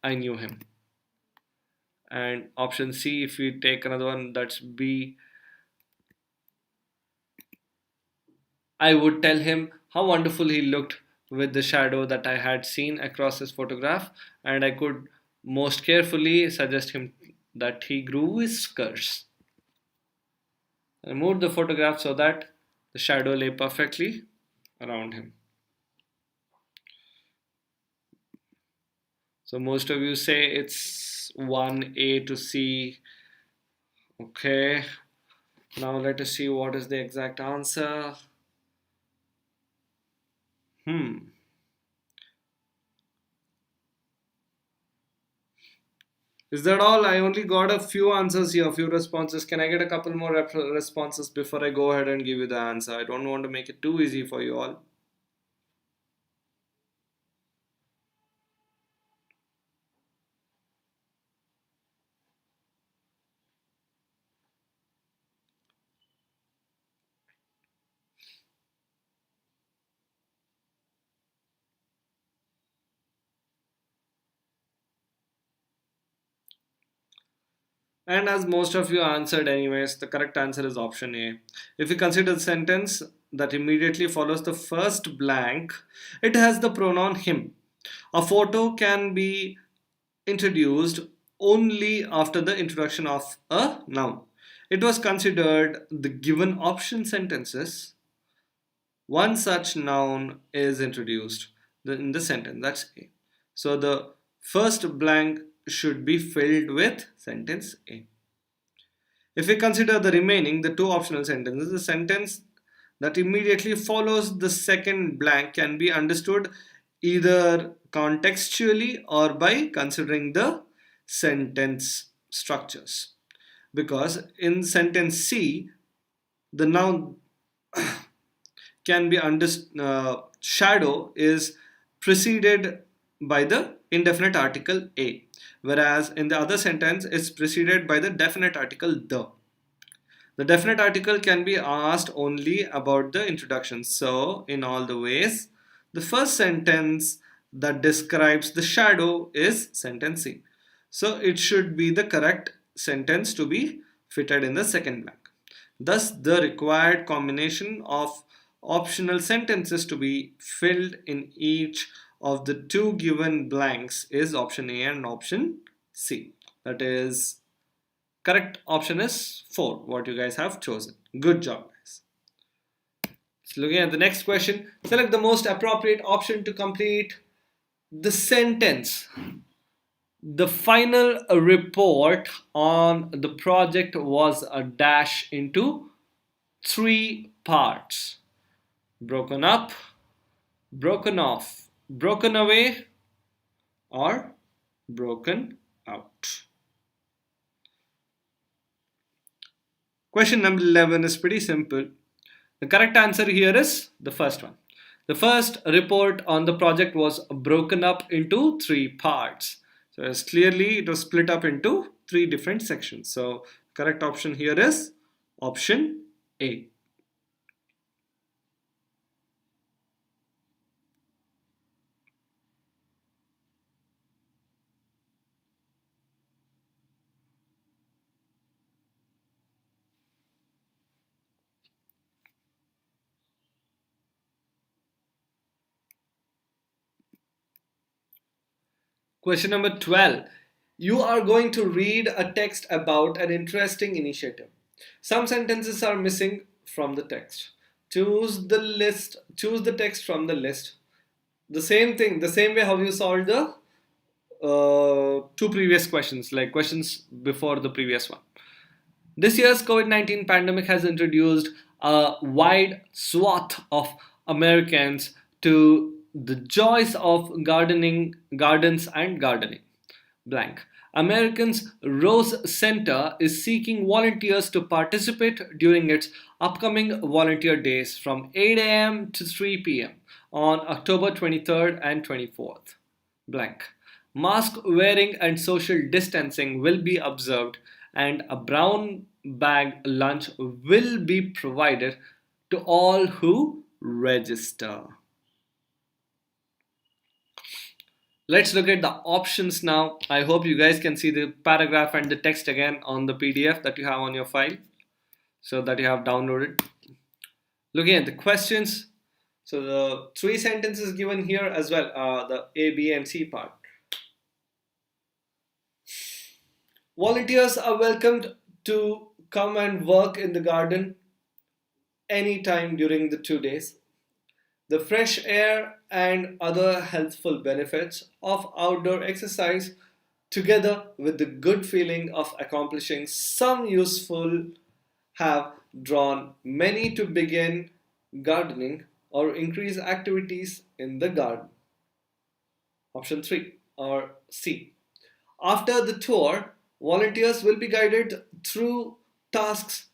I knew him. And option C, if we take another one, that's B. I would tell him how wonderful he looked with the shadow that I had seen across his photograph, and I could most carefully suggest him that he grew whiskers. I moved the photograph so that the shadow lay perfectly around him. So most of you say it's 1A to C. Okay, now let us see what is the exact answer. Hmm. Is that all? I only got a few answers here, a few responses. Can I get a couple more responses before I go ahead and give you the answer? I don't want to make it too easy for you all. And as most of you answered, anyways, the correct answer is option A. If you consider the sentence that immediately follows the first blank, it has the pronoun him. A photo can be introduced only after the introduction of a noun. It was considered the given option sentences. One such noun is introduced in the sentence. That's A. So the first blank should be filled with sentence A. If we consider the remaining, the two optional sentences, the sentence that immediately follows the second blank can be understood either contextually or by considering the sentence structures. Because in sentence C, the noun can be understood, shadow is preceded by the indefinite article a, whereas in the other sentence it's preceded by the definite article the. The definite article can be asked only about the introduction. So, in all the ways, the first sentence that describes the shadow is sentence C. So, it should be the correct sentence to be fitted in the second blank. Thus, the required combination of optional sentences to be filled in each of the two given blanks is option A and option C. That is, correct option is 4, what you guys have chosen. Good job, guys. So looking at the next question, select the most appropriate option to complete the sentence. The final report on the project was a dash into 3 parts: broken up, broken off, broken away, or broken out. Question number 11 is pretty simple. The correct answer here is the first one. The first report on the project was broken up into 3 parts. So as clearly it was split up into 3 different sections. So correct option here is option A. Question number 12. You are going to read a text about an interesting initiative. Some sentences are missing from the text. Choose the text from the list. The same thing, the same way how you solved the two previous questions, like questions before the previous one. This year's COVID-19 pandemic has introduced a wide swath of Americans to the joys of gardening, gardens, and gardening. Blank. Americans Rose Center is seeking volunteers to participate during its upcoming volunteer days from 8 a.m. to 3 p.m. on October 23rd and 24th. Blank. Mask wearing and social distancing will be observed, and a brown bag lunch will be provided to all who register. Let's look at the options now. I hope you guys can see the paragraph and the text again on the PDF that you have on your file, so that you have downloaded. Looking at the questions, so the three sentences given here as well, the A, B, and C part. Volunteers are welcomed to come and work in the garden anytime during the 2 days. The fresh air and other healthful benefits of outdoor exercise, together with the good feeling of accomplishing some useful, have drawn many to begin gardening or increase activities in the garden. Option 3 or C. After the tour, volunteers will be guided through tasks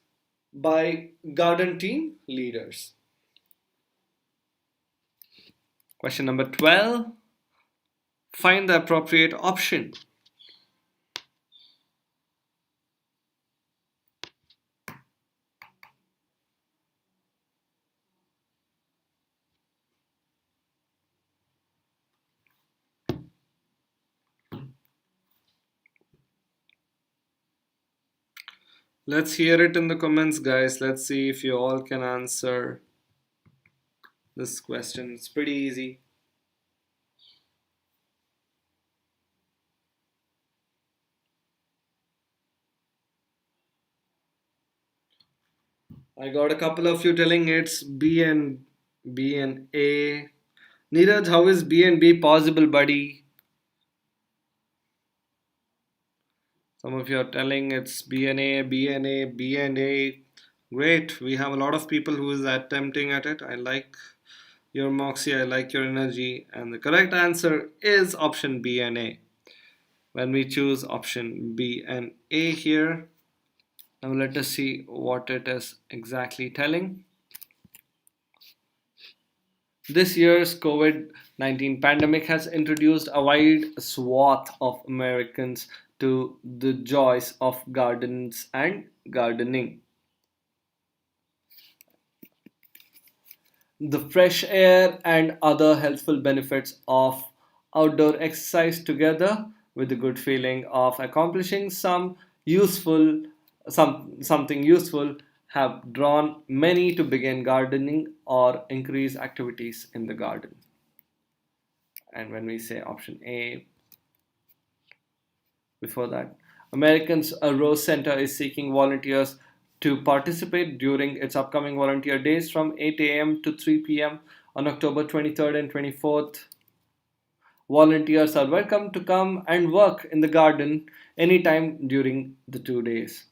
by garden team leaders. Question number 12. Find the appropriate option. Let's hear it in the comments, guys. Let's see if you all can answer this question. It's pretty easy. I got a couple of you telling it's B and A. Neeraj, how is B and B possible, buddy? Some of you are telling it's B and A, B and A, B and A. Great. We have a lot of people who is attempting at it. I like your moxie, I like your energy. And the correct answer is option B and A. When we choose option B and A here, now let us see what it is exactly telling. This year's COVID-19 pandemic has introduced a wide swath of Americans to the joys of gardens and gardening. The fresh air and other healthful benefits of outdoor exercise, together with the good feeling of accomplishing something useful, have drawn many to begin gardening or increase activities in the garden. And when we say option A, before that, Americans Rose Center is seeking volunteers to participate during its upcoming volunteer days from 8 a.m. to 3 p.m. on October 23rd and 24th. Volunteers are welcome to come and work in the garden anytime during the 2 days.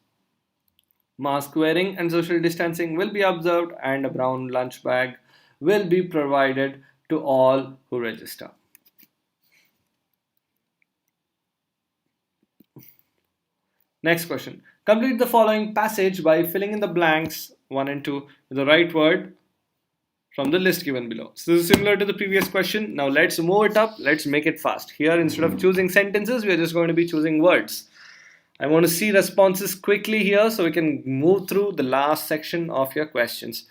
Mask wearing and social distancing will be observed, and a brown lunch bag will be provided to all who register. Next question. Complete the following passage by filling in the blanks 1 and 2 with the right word from the list given below. So this is similar to the previous question. Now let's move it up. Let's make it fast. Here, instead of choosing sentences, we are just going to be choosing words. I want to see responses quickly here so we can move through the last section of your questions.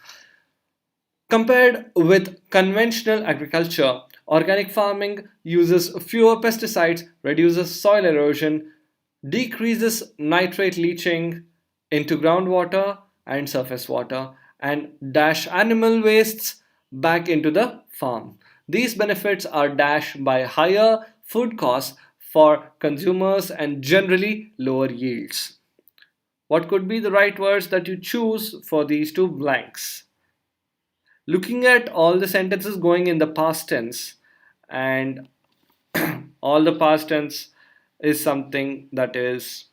Compared with conventional agriculture, organic farming uses fewer pesticides, reduces soil erosion, decreases nitrate leaching into groundwater and surface water, and dash animal wastes back into the farm. These benefits are dashed by higher food costs for consumers and generally lower yields. What could be the right words that you choose for these two blanks? Looking at all the sentences going in the past tense, and all the past tense is something that is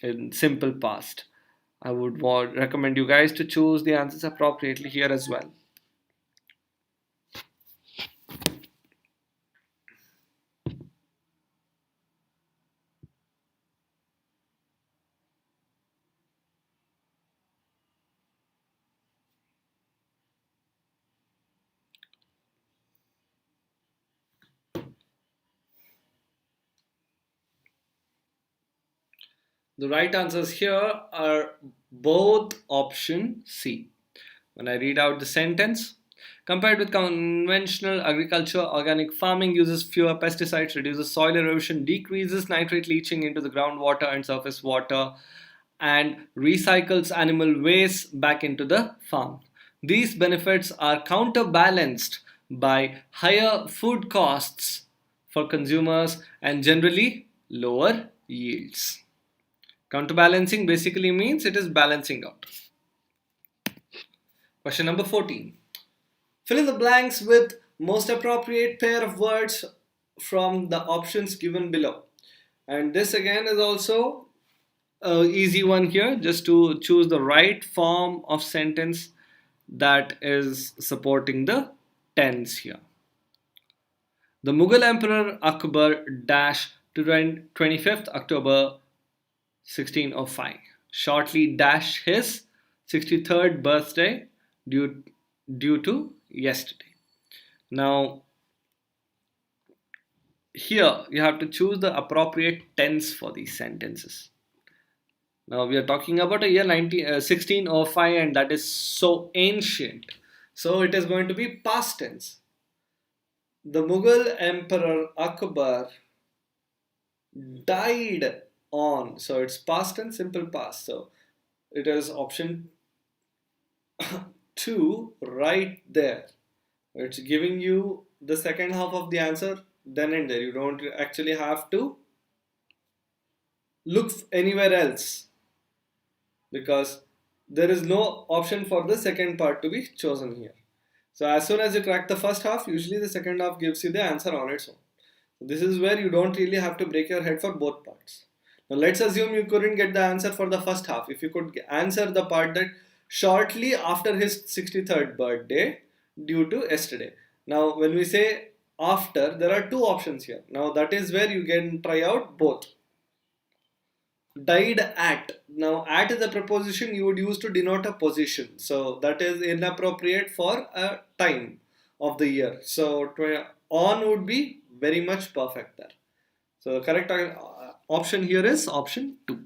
in simple past. I would recommend you guys to choose the answers appropriately here as well. The right answers here are both option C. When I read out the sentence, compared with conventional agriculture, organic farming uses fewer pesticides, reduces soil erosion, decreases nitrate leaching into the groundwater and surface water, and recycles animal waste back into the farm. These benefits are counterbalanced by higher food costs for consumers and generally lower yields. Counterbalancing basically means it is balancing out. Question number 14. Fill in the blanks with most appropriate pair of words from the options given below. And this again is also an easy one here, just to choose the right form of sentence that is supporting the tense here. The Mughal Emperor Akbar dash to 25th October 1605 shortly dash his 63rd birthday due, due to yesterday. Now, here you have to choose the appropriate tense for these sentences. Now, we are talking about a year 1605 and that is so ancient. So, it is going to be past tense. The Mughal Emperor Akbar died on. So, it's past and simple past. So, it is option 2 right there. It's giving you the second half of the answer then and there. You don't actually have to look anywhere else because there is no option for the second part to be chosen here. So as soon as you crack the first half, usually the second half gives you the answer on its own. This is where you don't really have to break your head for both parts. Now let's assume you couldn't get the answer for the first half. If you could answer the part that shortly after his 63rd birthday due to yesterday. Now when we say after, there are two options here. Now that is where you can try out both. Died at. Now at is a preposition you would use to denote a position. So that is inappropriate for a time of the year. So on would be very much perfect there. So the correct option here is option 2.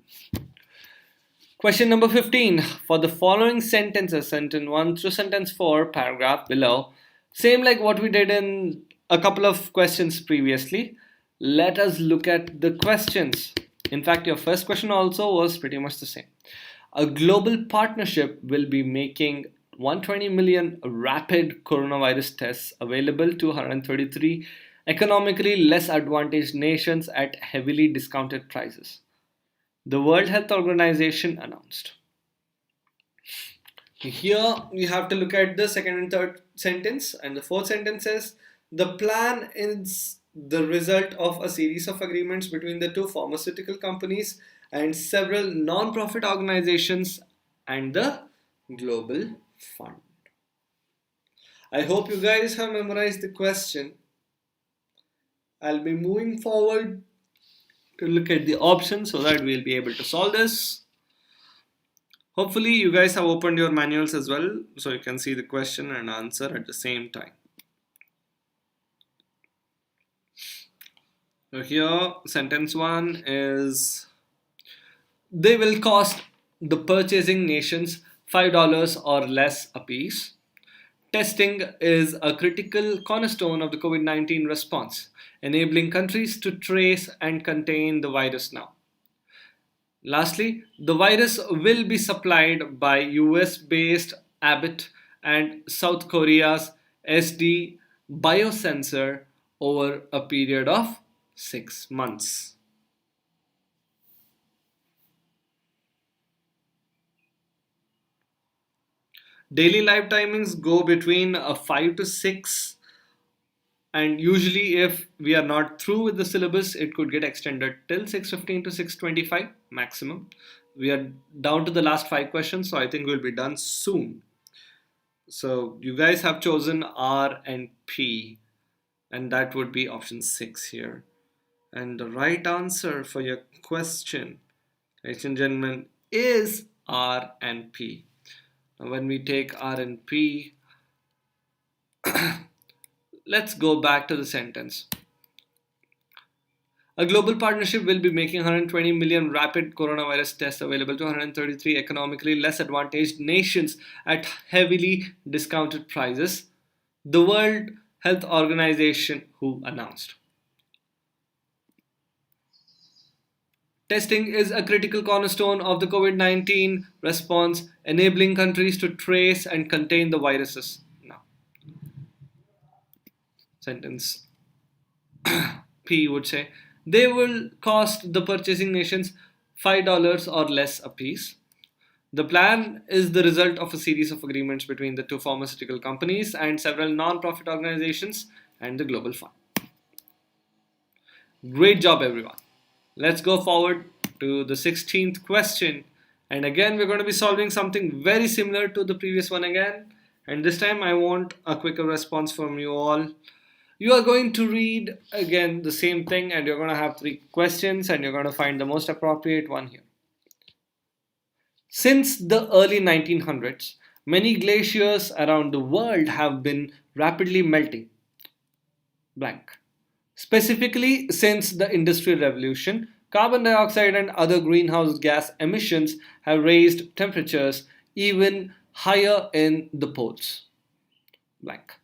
Question number 15. For the following sentences, sentence 1 through sentence 4, paragraph below, same like what we did in a couple of questions previously, let us look at the questions. In fact, your first question also was pretty much the same. A global partnership will be making 120 million rapid coronavirus tests available to 133 economically less advantaged nations at heavily discounted prices, the World Health Organization announced. Here you have to look at the second and third sentence, and the fourth sentence says the plan is the result of a series of agreements between the two pharmaceutical companies and several non-profit organizations and the Global Fund. I hope you guys have memorized the question. I'll be moving forward to look at the options so that we'll be able to solve this. Hopefully you guys have opened your manuals as well so you can see the question and answer at the same time. So here sentence 1 is they will cost the purchasing nations $5 or less apiece. Testing is a critical cornerstone of the COVID-19 response, enabling countries to trace and contain the virus now. Lastly, the virus will be supplied by US-based Abbott and South Korea's SD biosensor over a period of 6 months. Daily live timings go between 5 to 6, and usually if we are not through with the syllabus it could get extended till 6:15 to 6:25 maximum. We are down to the last 5 questions, so I think we'll be done soon. So you guys have chosen R and P, and that would be option 6 here. And the right answer for your question, ladies and gentlemen, is R and P. Now when we take R and P, let's go back to the sentence. A global partnership will be making 120 million rapid coronavirus tests available to 133 economically less advantaged nations at heavily discounted prices. The World Health Organization, who announced. Testing is a critical cornerstone of the COVID 19 response, enabling countries to trace and contain the viruses. Now, sentence P would say they will cost the purchasing nations $5 or less apiece. The plan is the result of a series of agreements between the two pharmaceutical companies and several non profit organizations and the Global Fund. Great job, everyone. Let's go forward to the 16th question. And again, we're going to be solving something very similar to the previous one again. And this time, I want a quicker response from you all. You are going to read again the same thing, and you're going to have three questions, and you're going to find the most appropriate one here. Since the early 1900s, many glaciers around the world have been rapidly melting. Blank. Specifically, since the Industrial Revolution, carbon dioxide and other greenhouse gas emissions have raised temperatures even higher in the poles. Blank.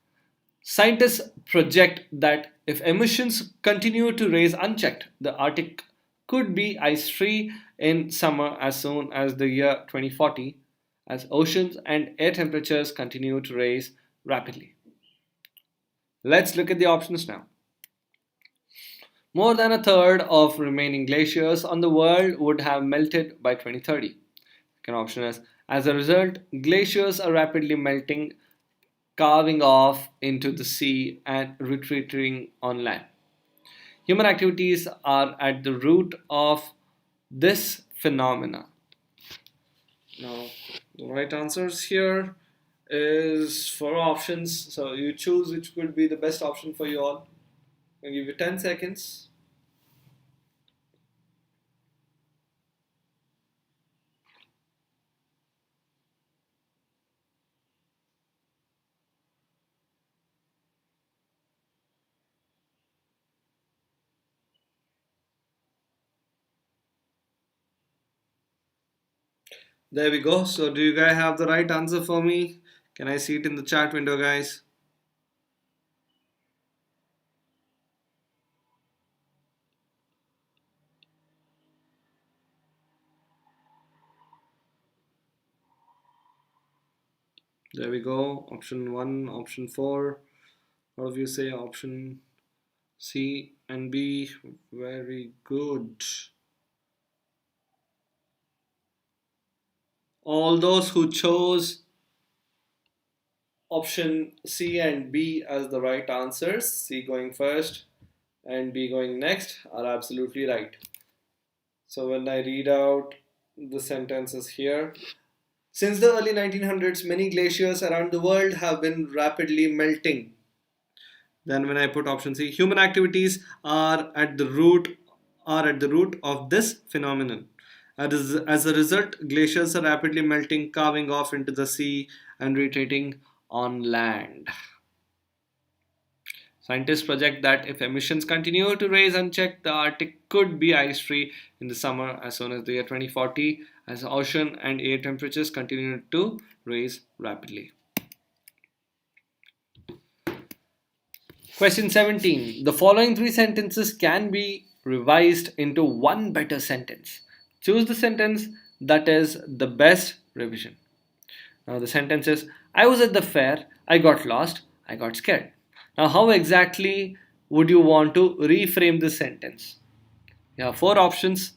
Scientists project that if emissions continue to rise unchecked, the Arctic could be ice free in summer as soon as the year 2040, as oceans and air temperatures continue to rise rapidly. Let's look at the options now. More than a third of remaining glaciers on the world would have melted by 2030. Second option is, as a result, glaciers are rapidly melting, carving off into the sea and retreating on land. Human activities are at the root of this phenomena. Now, the right answers here is four options. So you choose which could be the best option for you all. I'll give you 10 seconds. There we go. So do you guys have the right answer for me? Can I see it in the chat window, guys? There we go. Option 1, option 4. What do you say? Option C and B. Very good. All those who chose option C and B as the right answers, C going first and B going next, are absolutely right. So when I read out the sentences here, since the early 1900s, many glaciers around the world have been rapidly melting. Then when I put option C, human activities are at the root of this phenomenon. As a result, glaciers are rapidly melting, carving off into the sea and retreating on land. Scientists project that if emissions continue to rise unchecked, the Arctic could be ice-free in the summer as soon as the year 2040, as ocean and air temperatures continue to rise rapidly. Question 17. The following three sentences can be revised into one better sentence. Choose the sentence that is the best revision. Now the sentence is, I was at the fair, I got lost, I got scared. Now how exactly would you want to reframe this sentence? You have four options.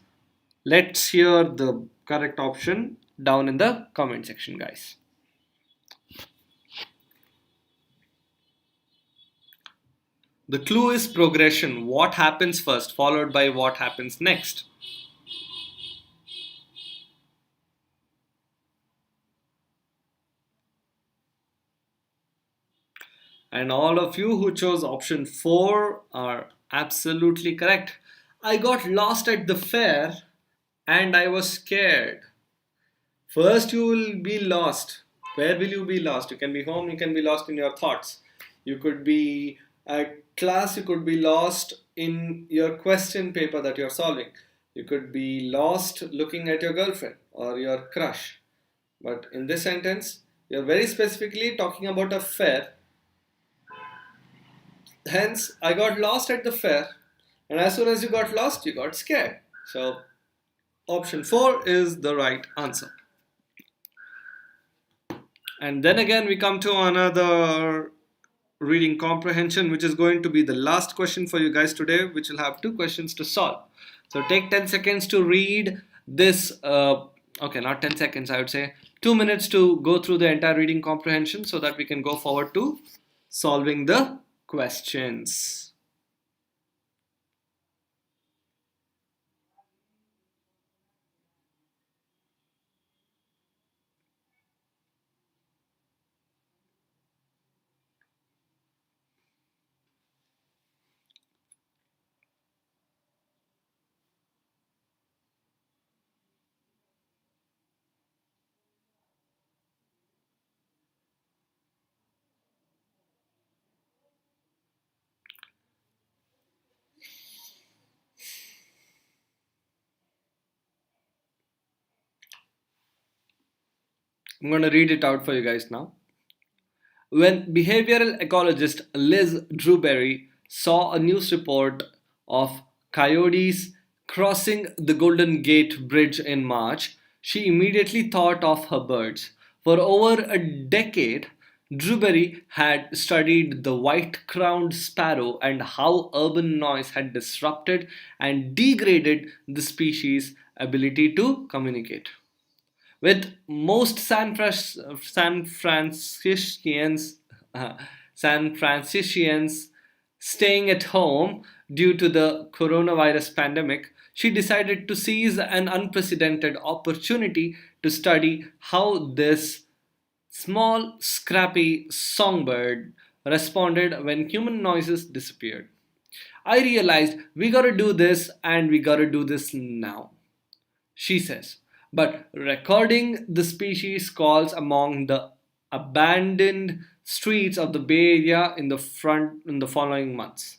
Let's hear the correct option down in the comment section, guys. The clue is progression. What happens first, followed by what happens next. And all of you who chose option 4 are absolutely correct. I got lost at the fair and I was scared. First, you will be lost. Where will you be lost? You can be home, you can be lost in your thoughts. You could be At class, you could be lost in your question paper that you're solving. You could be lost looking at your girlfriend or your crush. But in this sentence, you're very specifically talking about a fair. Hence, I got lost at the fair, and as soon as you got lost, you got scared. So, option 4 is the right answer. And then again, we come to another reading comprehension, which is going to be the last question for you guys today, which will have two questions to solve. So take 10 seconds to read this. Okay, not 10 seconds, I would say 2 minutes to go through the entire reading comprehension so that we can go forward to solving the questions. I'm going to read it out for you guys now. When behavioral ecologist Liz Drewberry saw a news report of coyotes crossing the Golden Gate Bridge in March, she immediately thought of her birds. For over a decade, Drewberry had studied the white crowned sparrow and how urban noise had disrupted and degraded the species' ability to communicate. With most uh, San Franciscans staying at home due to the coronavirus pandemic, she decided to seize an unprecedented opportunity to study how this small, scrappy songbird responded when human noises disappeared. I realized we gotta do this and we gotta do this now, she says. But recording the species calls among the abandoned streets of the Bay Area in the following months.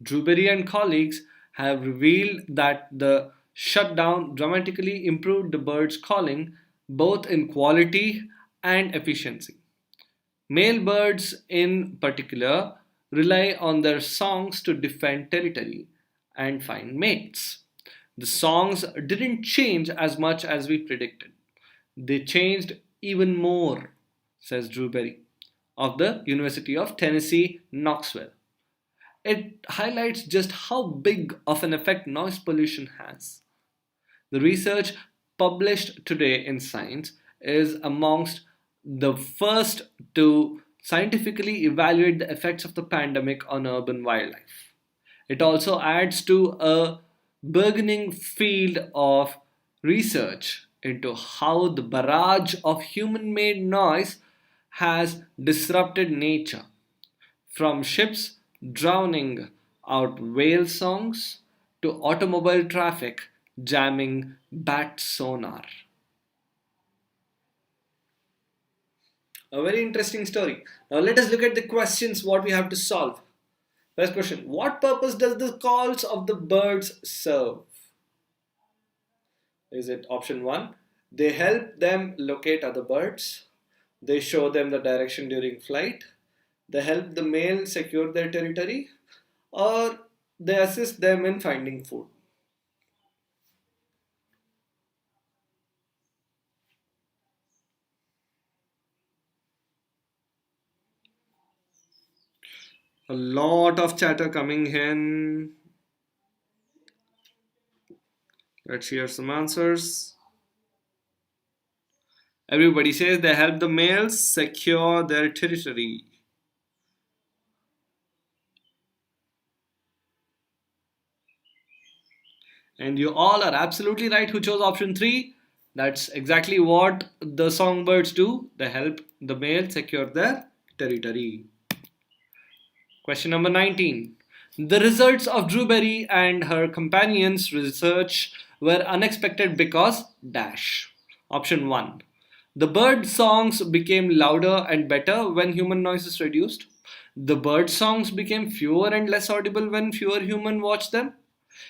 Drewberry and colleagues have revealed that the shutdown dramatically improved the birds' calling both in quality and efficiency. Male birds, in particular, rely on their songs to defend territory and find mates. The songs didn't change as much as we predicted. They changed even more, says Drewberry of the University of Tennessee, Knoxville. It highlights just how big of an effect noise pollution has. The research published today in Science is amongst the first to scientifically evaluate the effects of the pandemic on urban wildlife. It also adds to a burgeoning field of research into how the barrage of human made noise has disrupted nature, from ships drowning out whale songs to automobile traffic jamming bat sonar. A very interesting story. Now let us look at the questions what we have to solve. First question: what purpose does the calls of the birds serve? Is it option 1? They help them locate other birds. They show them the direction during flight. They help the male secure their territory. Or they assist them in finding food. A lot of chatter coming in. Let's hear some answers. Everybody says they help the males secure their territory. And you all are absolutely right who chose option 3. That's exactly what the songbirds do. They help the male secure their territory. Question number 19. The results of Drewberry and her companions' research were unexpected because dash. Option 1. The bird songs became louder and better when human noise is reduced. The bird songs became fewer and less audible when fewer humans watched them.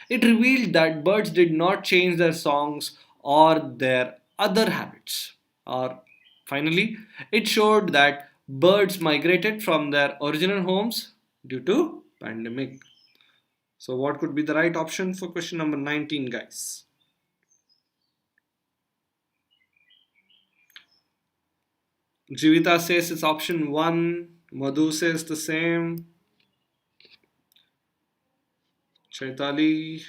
It revealed that birds did not change their songs or their other habits. Or finally, it showed that birds migrated from their original homes due to pandemic. So what could be the right option for question number 19, guys? Jivita says it's option 1. Madhu says the same. Chaitali,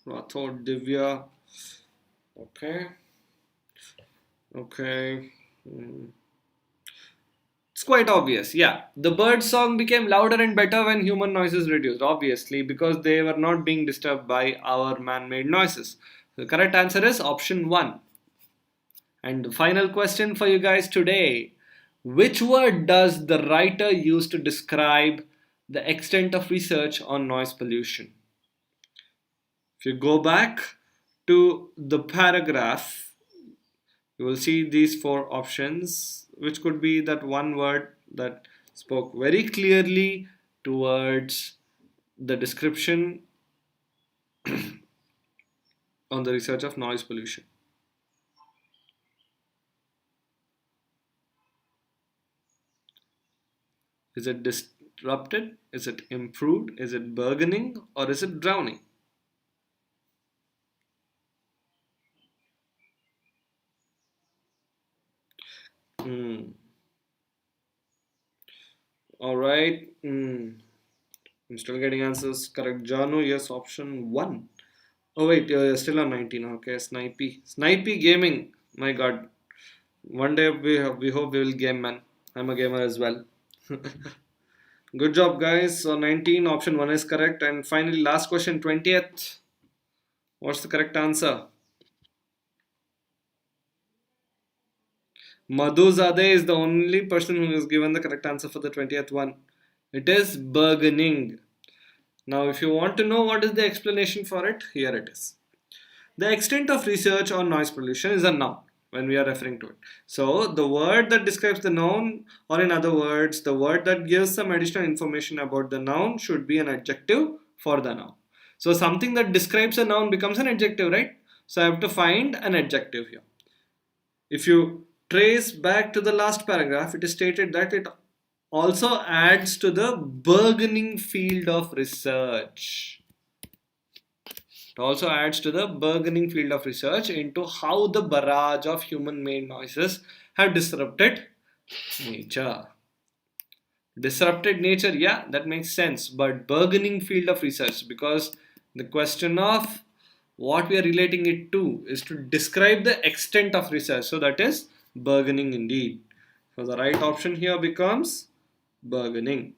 Rathod, Divya. Okay. Okay. Hmm. It's quite obvious. Yeah. The bird song became louder and better when human noises reduced, obviously, because they were not being disturbed by our man made noises. The correct answer is option 1. And the final question for you guys today: which word does the writer use to describe the extent of research on noise pollution? If you go back to the paragraph, you will see these four options, which could be that one word that spoke very clearly towards the description on the research of noise pollution. Is it disrupted? Is it improved? Is it burgeoning? Or is it drowning? Hmm. All right. I'm still getting answers. Correct. Janu, yes, option 1. Oh, wait, you're still on 19. Okay, Snipey. Snipey Gaming. My god. One day we hope we will game, man. I'm a gamer as well. Good job, guys. So 19, option 1 is correct. And finally, last question, 20th. What's the correct answer? Madhu Zadeh is the only person who has given the correct answer for the 20th one. It is burgeoning. Now, if you want to know what is the explanation for it, here it is. The extent of research on noise pollution is a noun when we are referring to it. So, the word that describes the noun, or in other words, the word that gives some additional information about the noun, should be an adjective for the noun. So, something that describes a noun becomes an adjective, right? So, I have to find an adjective here. If you trace back to the last paragraph, it is stated that it also adds to the burgeoning field of research. It also adds to the burgeoning field of research into how the barrage of human made noises have disrupted nature. Disrupted nature, yeah, that makes sense, but burgeoning field of research, because the question of what we are relating it to is to describe the extent of research, so that is burgeoning indeed. So the right option here becomes burgeoning.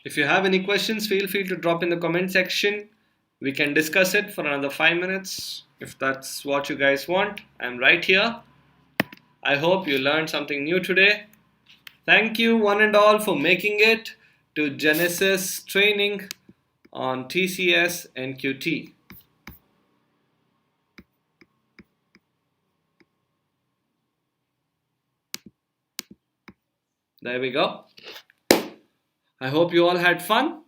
If you have any questions, feel free to drop in the comment section. We can discuss it for another 5 minutes. If that's what you guys want, I'm right here. I hope you learned something new today. Thank you, one and all, for making it to Genesis training on TCS Nqt. There we go. I hope you all had fun.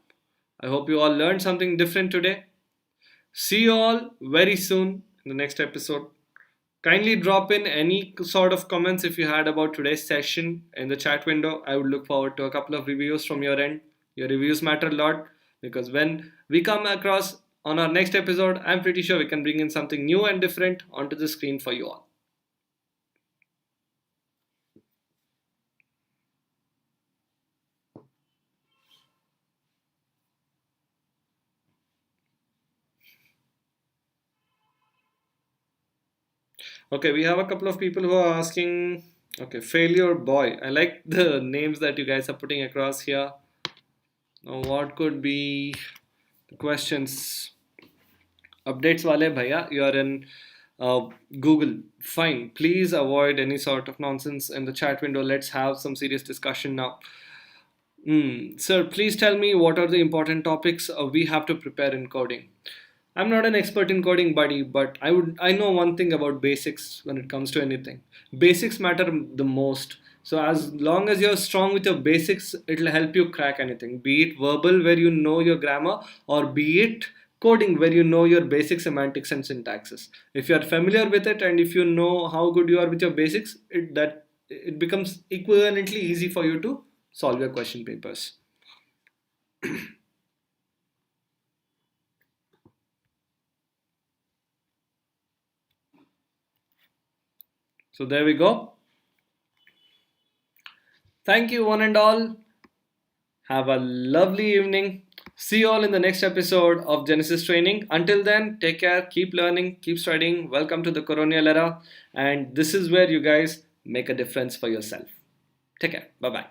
I hope you all learned something different today. See you all very soon in the next episode. Kindly drop in any sort of comments if you had about today's session in the chat window. I would look forward to a couple of reviews from your end. Your reviews matter a lot, because when we come across on our next episode, I'm pretty sure we can bring in something new and different onto the screen for you all. Okay, we have a couple of people who are asking. Okay, failure boy. I like the names that you guys are putting across here. Now, what could be the questions? Updates wale bhaiya, you are in Google. Fine. Please avoid any sort of nonsense in the chat window. Let's have some serious discussion now. Sir, please tell me what are the important topics we have to prepare in coding. I'm not an expert in coding, buddy, but I know one thing about basics when it comes to anything. Basics matter the most. So as long as you're strong with your basics, it'll help you crack anything. Be it verbal where you know your grammar, or be it coding where you know your basic semantics and syntaxes. If you're familiar with it and if you know how good you are with your basics, it becomes equivalently easy for you to solve your question papers. So there we go. Thank you, one and all. Have a lovely evening. See you all in the next episode of Genesis Training. Until then, take care, keep learning, keep studying. Welcome to the Coronial era. And this is where you guys make a difference for yourself. Take care. Bye bye.